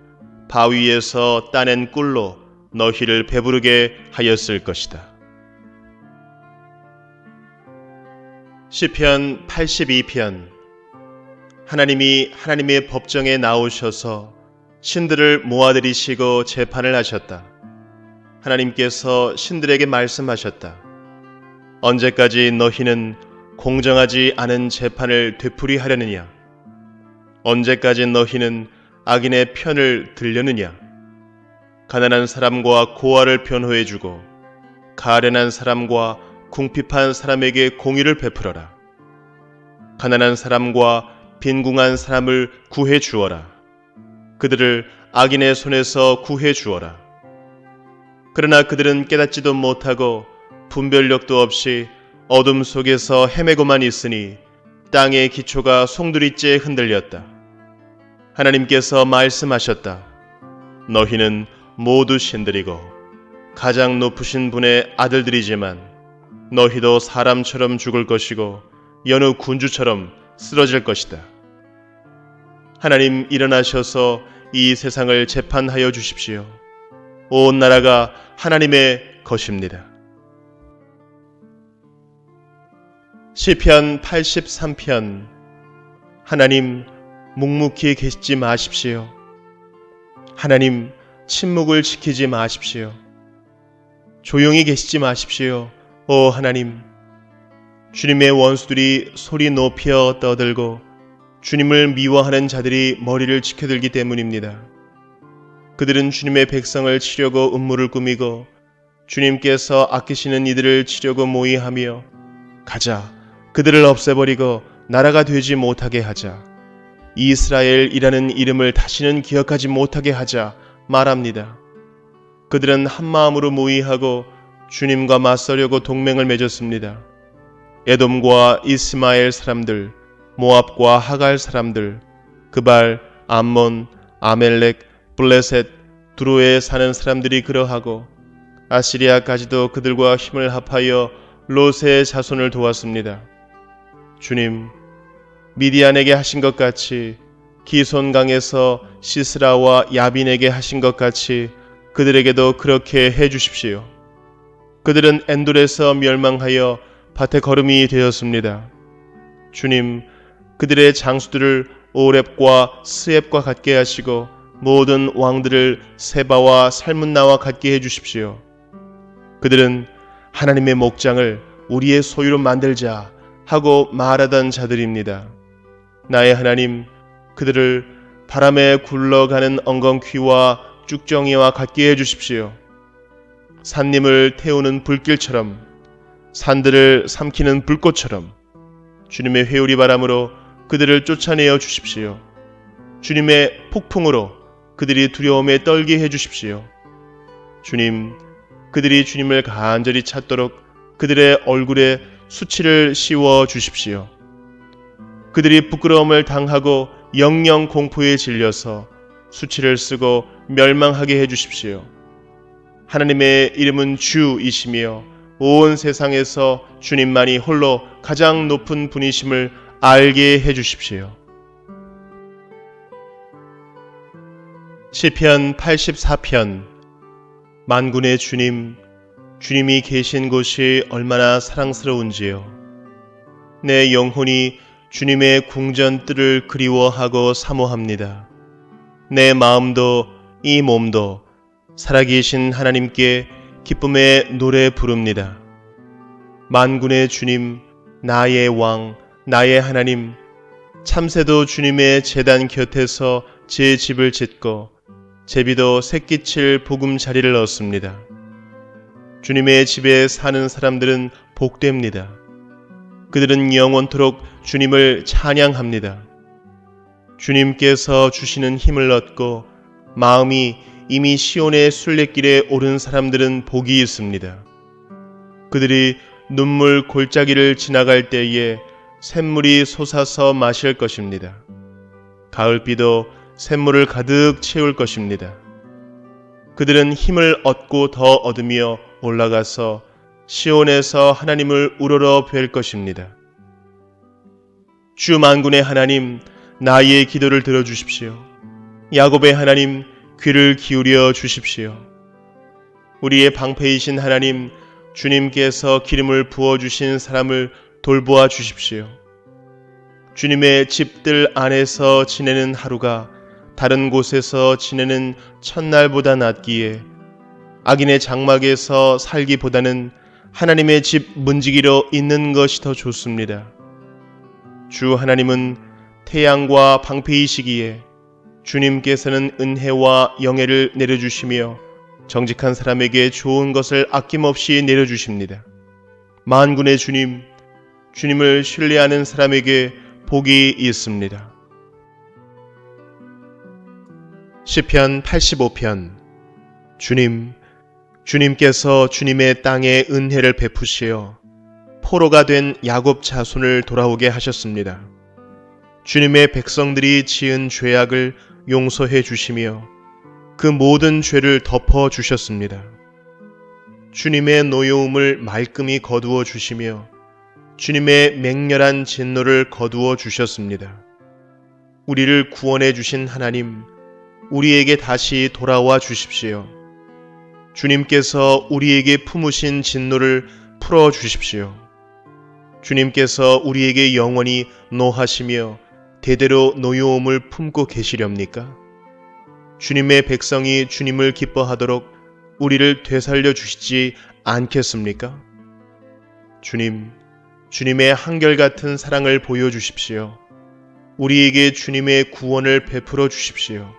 바위에서 따낸 꿀로 너희를 배부르게 하였을 것이다. 시편 82편. 하나님이 하나님의 법정에 나오셔서 신들을 모아들이시고 재판을 하셨다. 하나님께서 신들에게 말씀하셨다. 언제까지 너희는 공정하지 않은 재판을 되풀이하려느냐? 언제까지 너희는 악인의 편을 들려느냐? 가난한 사람과 고아를 변호해주고 가련한 사람과 궁핍한 사람에게 공의를 베풀어라. 가난한 사람과 빈궁한 사람을 구해 주어라. 그들을 악인의 손에서 구해 주어라. 그러나 그들은 깨닫지도 못하고 분별력도 없이 어둠 속에서 헤매고만 있으니 땅의 기초가 송두리째 흔들렸다. 하나님께서 말씀하셨다. 너희는 모두 신들이고 가장 높으신 분의 아들들이지만 너희도 사람처럼 죽을 것이고 여느 군주처럼 쓰러질 것이다. 하나님 일어나셔서 이 세상을 재판하여 주십시오. 온 나라가 하나님의 것입니다. 시편 83편. 하나님 묵묵히 계시지 마십시오. 하나님 침묵을 지키지 마십시오. 조용히 계시지 마십시오. 오 하나님, 주님의 원수들이 소리 높여 떠들고 주님을 미워하는 자들이 머리를 치켜들기 때문입니다. 그들은 주님의 백성을 치려고 음모를 꾸미고 주님께서 아끼시는 이들을 치려고 모의하며 가자, 그들을 없애버리고 나라가 되지 못하게 하자, 이스라엘이라는 이름을 다시는 기억하지 못하게 하자 말합니다. 그들은 한마음으로 모의하고 주님과 맞서려고 동맹을 맺었습니다. 에돔과 이스마엘 사람들, 모압과 하갈 사람들, 그발, 암몬, 아멜렉, 블레셋, 두로에 사는 사람들이 그러하고 아시리아까지도 그들과 힘을 합하여 롯의 자손을 도왔습니다. 주님, 미디안에게 하신 것 같이 기손강에서 시스라와 야빈에게 하신 것 같이 그들에게도 그렇게 해 주십시오. 그들은 엔돌에서 멸망하여 밭에 거름이 되었습니다. 주님, 그들의 장수들을 오렙과 스앱과 같게 하시고 모든 왕들을 세바와 살문나와 같게 해 주십시오. 그들은 하나님의 목장을 우리의 소유로 만들자 하고 말하던 자들입니다. 나의 하나님, 그들을 바람에 굴러가는 엉겅퀴와 쭉정이와 같게 해 주십시오. 산림을 태우는 불길처럼, 산들을 삼키는 불꽃처럼 주님의 회오리 바람으로 그들을 쫓아내어 주십시오. 주님의 폭풍으로 그들이 두려움에 떨게 해 주십시오. 주님, 그들이 주님을 간절히 찾도록 그들의 얼굴에 수치를 씌워 주십시오. 그들이 부끄러움을 당하고 영영 공포에 질려서 수치를 쓰고 멸망하게 해 주십시오. 하나님의 이름은 주이시며 온 세상에서 주님만이 홀로 가장 높은 분이심을 알게 해주십시오. 시편 84편. 만군의 주님, 주님이 계신 곳이 얼마나 사랑스러운지요. 내 영혼이 주님의 궁전뜰을 그리워하고 사모합니다. 내 마음도 이 몸도 살아계신 하나님께 기쁨의 노래 부릅니다. 만군의 주님, 나의 왕, 나의 하나님, 참새도 주님의 제단 곁에서 제 집을 짓고 제비도 새끼칠 보금자리를 얻습니다. 주님의 집에 사는 사람들은 복됩니다. 그들은 영원토록 주님을 찬양합니다. 주님께서 주시는 힘을 얻고 마음이 이미 시온의 순례길에 오른 사람들은 복이 있습니다. 그들이 눈물 골짜기를 지나갈 때에 샘물이 솟아서 마실 것입니다. 가을비도 샘물을 가득 채울 것입니다. 그들은 힘을 얻고 더 얻으며 올라가서 시온에서 하나님을 우러러 뵐 것입니다. 주 만군의 하나님, 나의 기도를 들어주십시오. 야곱의 하나님, 귀를 기울여 주십시오. 우리의 방패이신 하나님, 주님께서 기름을 부어주신 사람을 돌보아 주십시오. 주님의 집들 안에서 지내는 하루가 다른 곳에서 지내는 첫날보다 낫기에 악인의 장막에서 살기보다는 하나님의 집 문지기로 있는 것이 더 좋습니다. 주 하나님은 태양과 방패이시기에 주님께서는 은혜와 영예를 내려주시며 정직한 사람에게 좋은 것을 아낌없이 내려주십니다. 만군의 주님, 주님을 신뢰하는 사람에게 복이 있습니다. 시편 85편. 주님, 주님께서 주님의 땅에 은혜를 베푸시어 포로가 된 야곱 자손을 돌아오게 하셨습니다. 주님의 백성들이 지은 죄악을 용서해 주시며 그 모든 죄를 덮어 주셨습니다. 주님의 노여움을 말끔히 거두어 주시며 주님의 맹렬한 진노를 거두어 주셨습니다. 우리를 구원해 주신 하나님, 우리에게 다시 돌아와 주십시오. 주님께서 우리에게 품으신 진노를 풀어 주십시오. 주님께서 우리에게 영원히 노하시며 대대로 노여움을 품고 계시렵니까? 주님의 백성이 주님을 기뻐하도록 우리를 되살려 주시지 않겠습니까? 주님, 주님의 한결같은 사랑을 보여주십시오. 우리에게 주님의 구원을 베풀어 주십시오.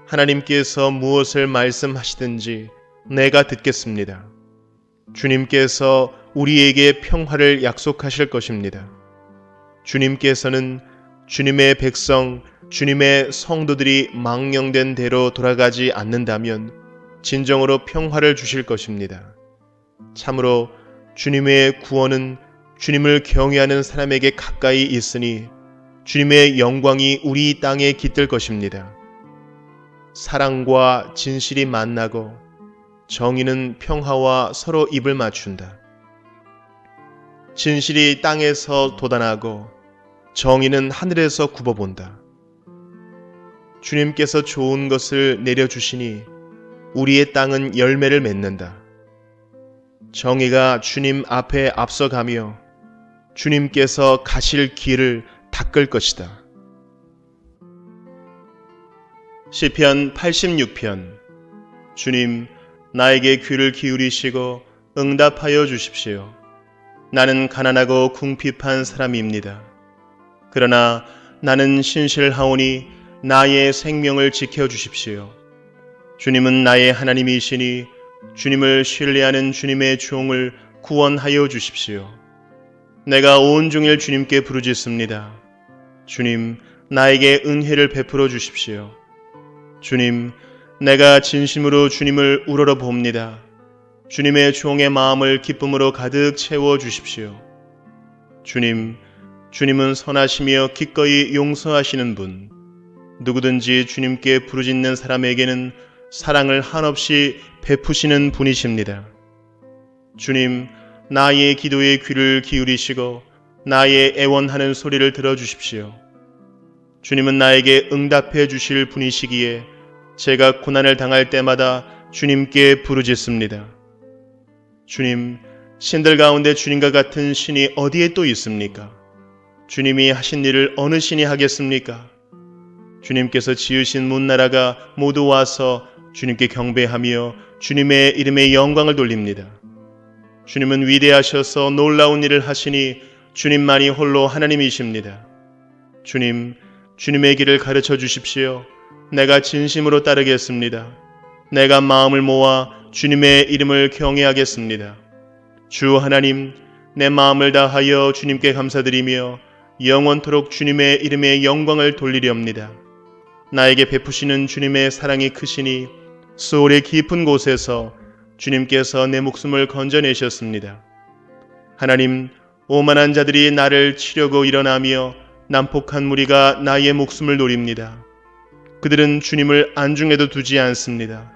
하나님께서 무엇을 말씀하시든지 내가 듣겠습니다. 주님께서 우리에게 평화를 약속하실 것입니다. 주님께서는 주님의 백성, 주님의 성도들이 망령된 대로 돌아가지 않는다면 진정으로 평화를 주실 것입니다. 참으로 주님의 구원은 주님을 경외하는 사람에게 가까이 있으니 주님의 영광이 우리 땅에 깃들 것입니다. 사랑과 진실이 만나고 정의는 평화와 서로 입을 맞춘다. 진실이 땅에서 돋아나고 정의는 하늘에서 굽어본다. 주님께서 좋은 것을 내려주시니 우리의 땅은 열매를 맺는다. 정의가 주님 앞에 앞서가며 주님께서 가실 길을 닦을 것이다. 시편 86편. 주님, 나에게 귀를 기울이시고 응답하여 주십시오. 나는 가난하고 궁핍한 사람입니다. 그러나 나는 신실하오니 나의 생명을 지켜주십시오. 주님은 나의 하나님이시니 주님을 신뢰하는 주님의 종을 구원하여 주십시오. 내가 온종일 주님께 부르짖습니다. 주님, 나에게 은혜를 베풀어 주십시오. 주님, 내가 진심으로 주님을 우러러 봅니다. 주님의 종의 마음을 기쁨으로 가득 채워 주십시오. 주님, 주님은 선하시며 기꺼이 용서하시는 분, 누구든지 주님께 부르짖는 사람에게는 사랑을 한없이 베푸시는 분이십니다. 주님, 나의 기도에 귀를 기울이시고 나의 애원하는 소리를 들어주십시오. 주님은 나에게 응답해 주실 분이시기에 제가 고난을 당할 때마다 주님께 부르짖습니다. 주님, 신들 가운데 주님과 같은 신이 어디에 또 있습니까? 주님이 하신 일을 어느 신이 하겠습니까? 주님께서 지으신 문나라가 모두 와서 주님께 경배하며 주님의 이름에 영광을 돌립니다. 주님은 위대하셔서 놀라운 일을 하시니 주님만이 홀로 하나님이십니다. 주님, 주님의 길을 가르쳐 주십시오. 내가 진심으로 따르겠습니다. 내가 마음을 모아 주님의 이름을 경외하겠습니다. 주 하나님, 내 마음을 다하여 주님께 감사드리며 영원토록 주님의 이름에 영광을 돌리렵니다. 나에게 베푸시는 주님의 사랑이 크시니 수월의 깊은 곳에서 주님께서 내 목숨을 건져내셨습니다. 하나님, 오만한 자들이 나를 치려고 일어나며 난폭한 무리가 나의 목숨을 노립니다. 그들은 주님을 안중에도 두지 않습니다.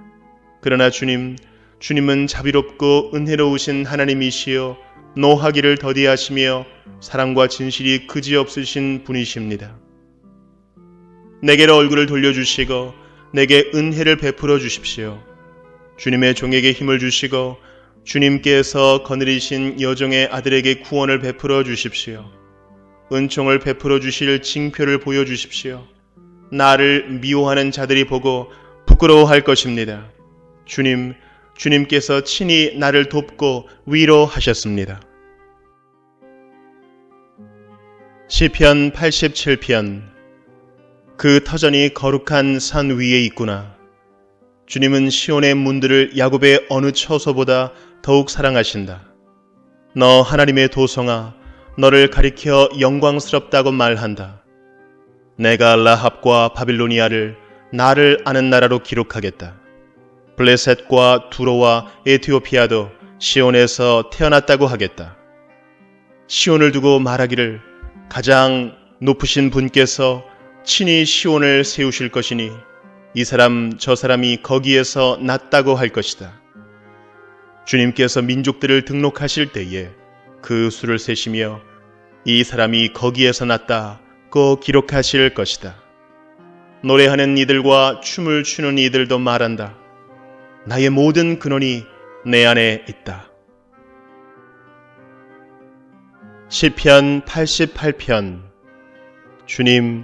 그러나 주님은 자비롭고 은혜로우신 하나님이시여 노하기를 더디하시며 사랑과 진실이 그지없으신 분이십니다. 내게로 얼굴을 돌려주시고 내게 은혜를 베풀어 주십시오. 주님의 종에게 힘을 주시고 주님께서 거느리신 여종의 아들에게 구원을 베풀어 주십시오. 은총을 베풀어 주실 징표를 보여주십시오. 나를 미워하는 자들이 보고 부끄러워할 것입니다. 주님께서 친히 나를 돕고 위로하셨습니다. 시편 87편. 그 터전이 거룩한 산 위에 있구나. 주님은 시온의 문들을 야곱의 어느 처소보다 더욱 사랑하신다. 너 하나님의 도성아, 너를 가리켜 영광스럽다고 말한다. 내가 라합과 바빌로니아를 나를 아는 나라로 기록하겠다. 블레셋과 두로와 에티오피아도 시온에서 태어났다고 하겠다. 시온을 두고 말하기를 가장 높으신 분께서 친히 시온을 세우실 것이니 이 사람 저 사람이 거기에서 났다고 할 것이다. 주님께서 민족들을 등록하실 때에 그 수를 세시며 이 사람이 거기에서 났다고 기록하실 것이다. 노래하는 이들과 춤을 추는 이들도 말한다. 나의 모든 근원이 내 안에 있다. 시편 88편. 주님,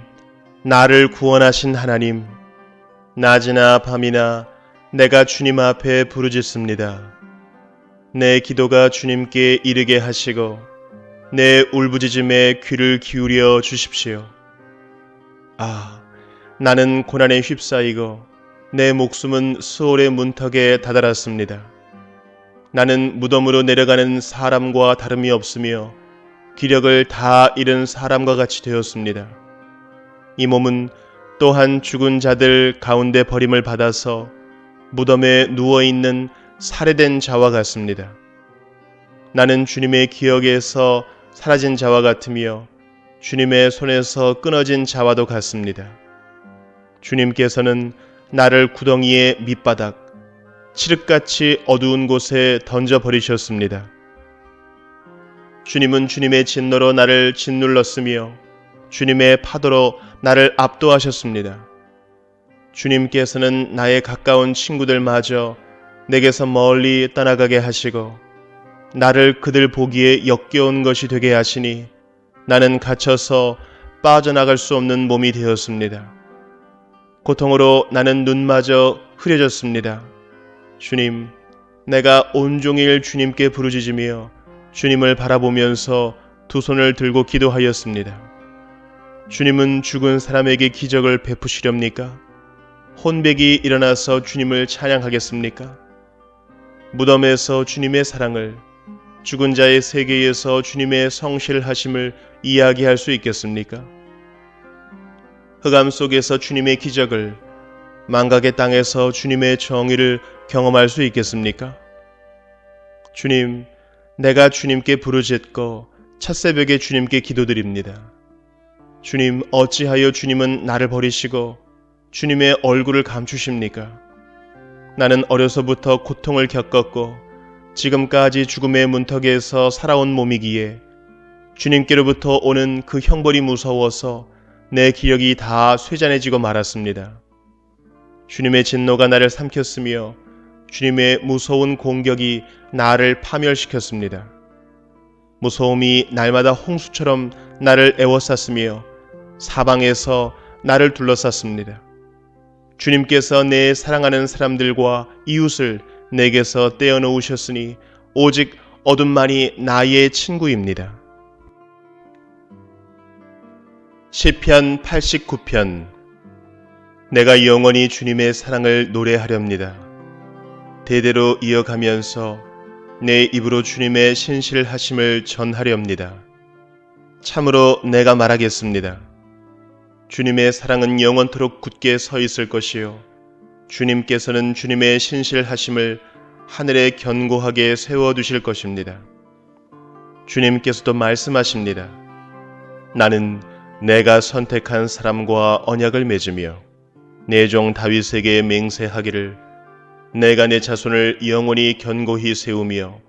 나를 구원하신 하나님, 낮이나 밤이나 내가 주님 앞에 부르짖습니다. 내 기도가 주님께 이르게 하시고 내 울부짖음에 귀를 기울여 주십시오. 아, 나는 고난에 휩싸이고 내 목숨은 수월의 문턱에 다다랐습니다. 나는 무덤으로 내려가는 사람과 다름이 없으며 기력을 다 잃은 사람과 같이 되었습니다. 이 몸은 또한 죽은 자들 가운데 버림을 받아서 무덤에 누워있는 살해된 자와 같습니다. 나는 주님의 기억에서 사라진 자와 같으며 주님의 손에서 끊어진 자와도 같습니다. 주님께서는 나를 구덩이의 밑바닥, 칠흑같이 어두운 곳에 던져버리셨습니다. 주님은 주님의 진노로 나를 짓눌렀으며 주님의 파도로 나를 압도하셨습니다. 주님께서는 나의 가까운 친구들마저 내게서 멀리 떠나가게 하시고 나를 그들 보기에 역겨운 것이 되게 하시니 나는 갇혀서 빠져나갈 수 없는 몸이 되었습니다. 고통으로 나는 눈마저 흐려졌습니다. 주님, 내가 온종일 주님께 부르짖으며 주님을 바라보면서 두 손을 들고 기도하였습니다. 주님은 죽은 사람에게 기적을 베푸시렵니까? 혼백이 일어나서 주님을 찬양하겠습니까? 무덤에서 주님의 사랑을, 죽은 자의 세계에서 주님의 성실하심을 이야기할 수 있겠습니까? 흑암 속에서 주님의 기적을, 망각의 땅에서 주님의 정의를 경험할 수 있겠습니까? 주님, 내가 주님께 부르짖고 찻새벽에 주님께 기도드립니다. 주님, 어찌하여 주님은 나를 버리시고 주님의 얼굴을 감추십니까? 나는 어려서부터 고통을 겪었고 지금까지 죽음의 문턱에서 살아온 몸이기에 주님께로부터 오는 그 형벌이 무서워서 내 기력이 다 쇠잔해지고 말았습니다. 주님의 진노가 나를 삼켰으며 주님의 무서운 공격이 나를 파멸시켰습니다. 무서움이 날마다 홍수처럼 나를 에워쌌으며 사방에서 나를 둘러쌌습니다. 주님께서 내 사랑하는 사람들과 이웃을 내게서 떼어놓으셨으니 오직 어둠만이 나의 친구입니다. 시편 89편. 내가 영원히 주님의 사랑을 노래하렵니다. 대대로 이어가면서 내 입으로 주님의 신실하심을 전하렵니다. 참으로 내가 말하겠습니다. 주님의 사랑은 영원토록 굳게 서 있을 것이요 주님께서는 주님의 신실하심을 하늘에 견고하게 세워두실 것입니다. 주님께서도 말씀하십니다. 나는 내가 선택한 사람과 언약을 맺으며 내 종 다윗에게 맹세하기를 내가 내 자손을 영원히 견고히 세우며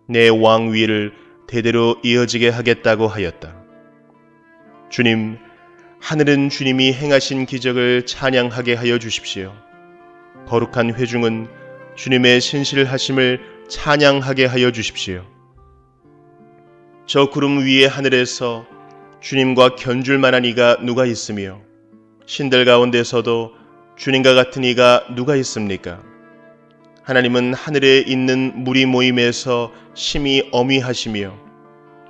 내 왕위를 대대로 이어지게 하겠다고 하였다. 주님, 하늘은 주님이 행하신 기적을 찬양하게 하여 주십시오. 거룩한 회중은 주님의 신실하심을 찬양하게 하여 주십시오. 저 구름 위의 하늘에서 주님과 견줄 만한 이가 누가 있으며 신들 가운데서도 주님과 같은 이가 누가 있습니까? 하나님은 하늘에 있는 무리 모임에서 심히 엄위하시며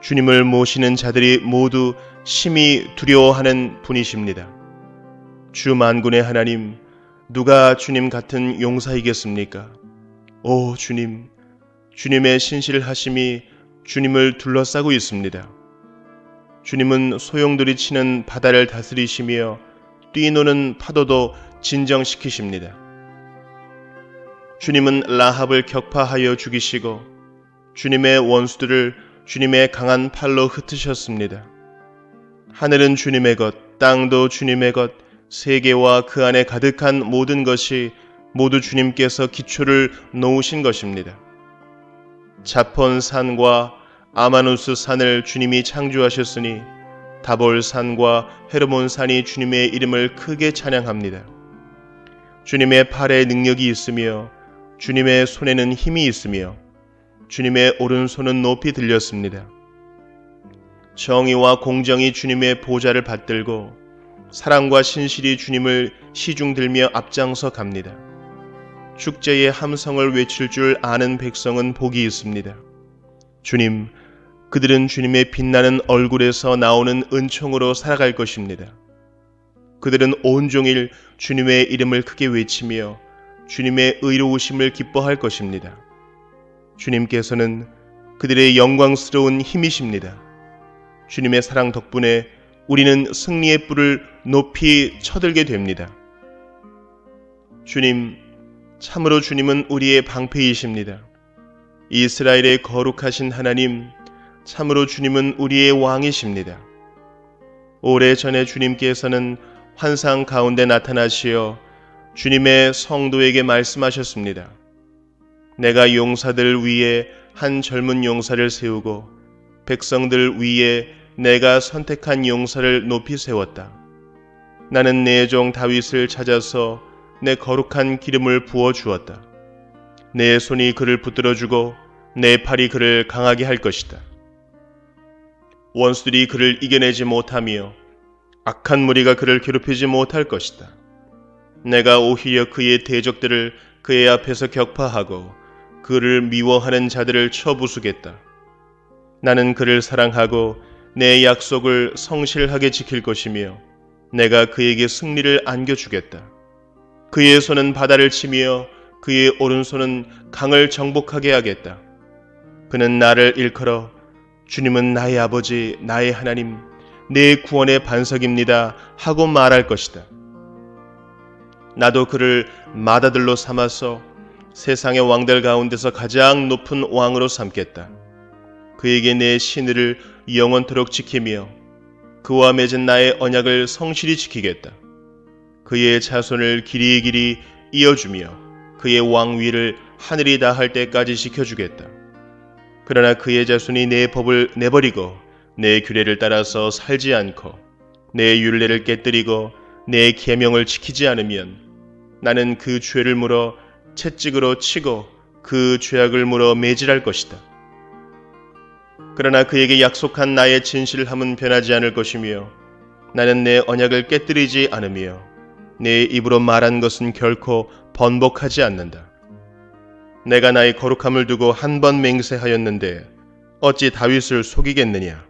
주님을 모시는 자들이 모두 심히 두려워하는 분이십니다. 주 만군의 하나님, 누가 주님 같은 용사이겠습니까? 오 주님, 주님의 신실하심이 주님을 둘러싸고 있습니다. 주님은 소용돌이 치는 바다를 다스리시며 뛰노는 파도도 진정시키십니다. 주님은 라합을 격파하여 죽이시고 주님의 원수들을 주님의 강한 팔로 흩으셨습니다. 하늘은 주님의 것, 땅도 주님의 것, 세계와 그 안에 가득한 모든 것이 모두 주님께서 기초를 놓으신 것입니다. 자폰 산과 아마누스 산을 주님이 창조하셨으니 다볼 산과 헤르몬 산이 주님의 이름을 크게 찬양합니다. 주님의 팔에 능력이 있으며 주님의 손에는 힘이 있으며 주님의 오른손은 높이 들렸습니다. 정의와 공정이 주님의 보좌를 받들고 사랑과 신실이 주님을 시중들며 앞장서 갑니다. 축제의 함성을 외칠 줄 아는 백성은 복이 있습니다. 주님, 그들은 주님의 빛나는 얼굴에서 나오는 은총으로 살아갈 것입니다. 그들은 온종일 주님의 이름을 크게 외치며 주님의 의로우심을 기뻐할 것입니다. 주님께서는 그들의 영광스러운 힘이십니다. 주님의 사랑 덕분에 우리는 승리의 뿔을 높이 쳐들게 됩니다. 주님, 참으로 주님은 우리의 방패이십니다. 이스라엘의 거룩하신 하나님, 참으로 주님은 우리의 왕이십니다. 오래전에 주님께서는 환상 가운데 나타나시어 주님의 성도에게 말씀하셨습니다. 내가 용사들 위에 한 젊은 용사를 세우고 백성들 위에 내가 선택한 용사를 높이 세웠다. 나는 내 종 다윗을 찾아서 내 거룩한 기름을 부어 주었다. 내 손이 그를 붙들어주고 내 팔이 그를 강하게 할 것이다. 원수들이 그를 이겨내지 못하며 악한 무리가 그를 괴롭히지 못할 것이다. 내가 오히려 그의 대적들을 그의 앞에서 격파하고 그를 미워하는 자들을 쳐부수겠다. 나는 그를 사랑하고 내 약속을 성실하게 지킬 것이며 내가 그에게 승리를 안겨주겠다. 그의 손은 바다를 치며 그의 오른손은 강을 정복하게 하겠다. 그는 나를 일컬어 주님은 나의 아버지, 나의 하나님, 내 구원의 반석입니다 하고 말할 것이다. 나도 그를 맏아들로 삼아서 세상의 왕들 가운데서 가장 높은 왕으로 삼겠다. 그에게 내 신의를 영원토록 지키며 그와 맺은 나의 언약을 성실히 지키겠다. 그의 자손을 길이길이 이어주며 그의 왕위를 하늘이 다할 때까지 지켜주겠다. 그러나 그의 자손이 내 법을 내버리고 내 규례를 따라서 살지 않고 내 율례를 깨뜨리고 내 계명을 지키지 않으면 나는 그 죄를 물어 채찍으로 치고 그 죄악을 물어 매질할 것이다. 그러나 그에게 약속한 나의 진실함은 변하지 않을 것이며 나는 내 언약을 깨뜨리지 않으며 내 입으로 말한 것은 결코 번복하지 않는다. 내가 나의 거룩함을 두고 한 번 맹세하였는데 어찌 다윗을 속이겠느냐.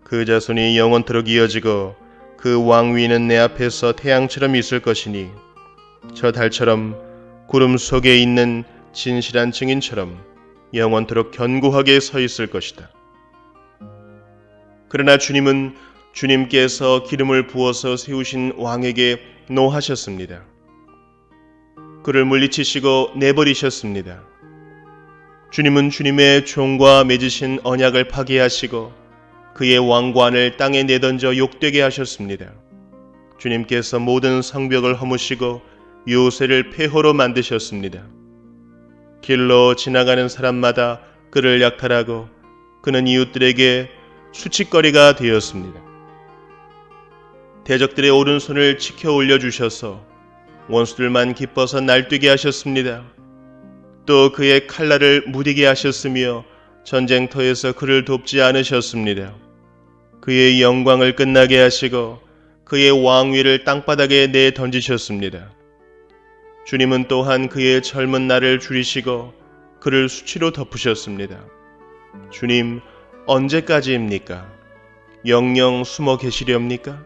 그 자손이 영원토록 이어지고 그 왕위는 내 앞에서 태양처럼 있을 것이니 저 달처럼 구름 속에 있는 진실한 증인처럼 영원토록 견고하게 서 있을 것이다. 그러나 주님은 주님께서 기름을 부어서 세우신 왕에게 노하셨습니다. 그를 물리치시고 내버리셨습니다. 주님은 주님의 종과 맺으신 언약을 파괴하시고 그의 왕관을 땅에 내던져 욕되게 하셨습니다. 주님께서 모든 성벽을 허무시고 요새를 폐허로 만드셨습니다. 길로 지나가는 사람마다 그를 약탈하고 그는 이웃들에게 수치거리가 되었습니다. 대적들의 오른손을 치켜 올려주셔서 원수들만 기뻐서 날뛰게 하셨습니다. 또 그의 칼날을 무디게 하셨으며 전쟁터에서 그를 돕지 않으셨습니다. 그의 영광을 끝나게 하시고 그의 왕위를 땅바닥에 내던지셨습니다. 주님은 또한 그의 젊은 날을 줄이시고 그를 수치로 덮으셨습니다. 주님, 언제까지입니까? 영영 숨어 계시렵니까?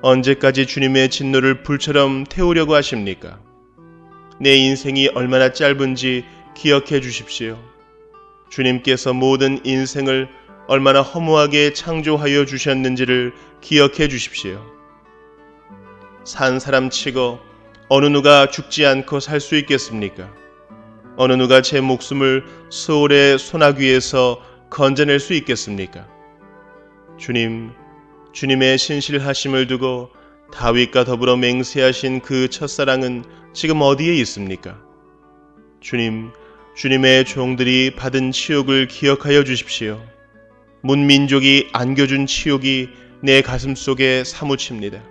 언제까지 주님의 진노를 불처럼 태우려고 하십니까? 내 인생이 얼마나 짧은지 기억해 주십시오. 주님께서 모든 인생을 얼마나 허무하게 창조하여 주셨는지를 기억해 주십시오. 산 사람 치고 어느 누가 죽지 않고 살 수 있겠습니까? 어느 누가 제 목숨을 소홀의 소나귀에서 건져낼 수 있겠습니까? 주님, 주님의 신실하심을 두고 다윗과 더불어 맹세하신 그 첫사랑은 지금 어디에 있습니까? 주님, 주님의 종들이 받은 치욕을 기억하여 주십시오. 문민족이 안겨준 치욕이 내 가슴 속에 사무칩니다.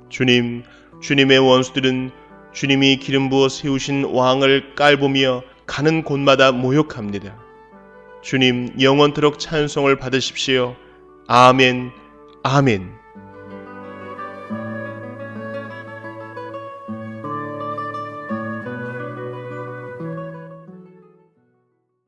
주님, 주님의 원수들은 주님이 기름 부어 세우신 왕을 깔보며 가는 곳마다 모욕합니다. 주님, 영원토록 찬송을 받으십시오. 아멘, 아멘.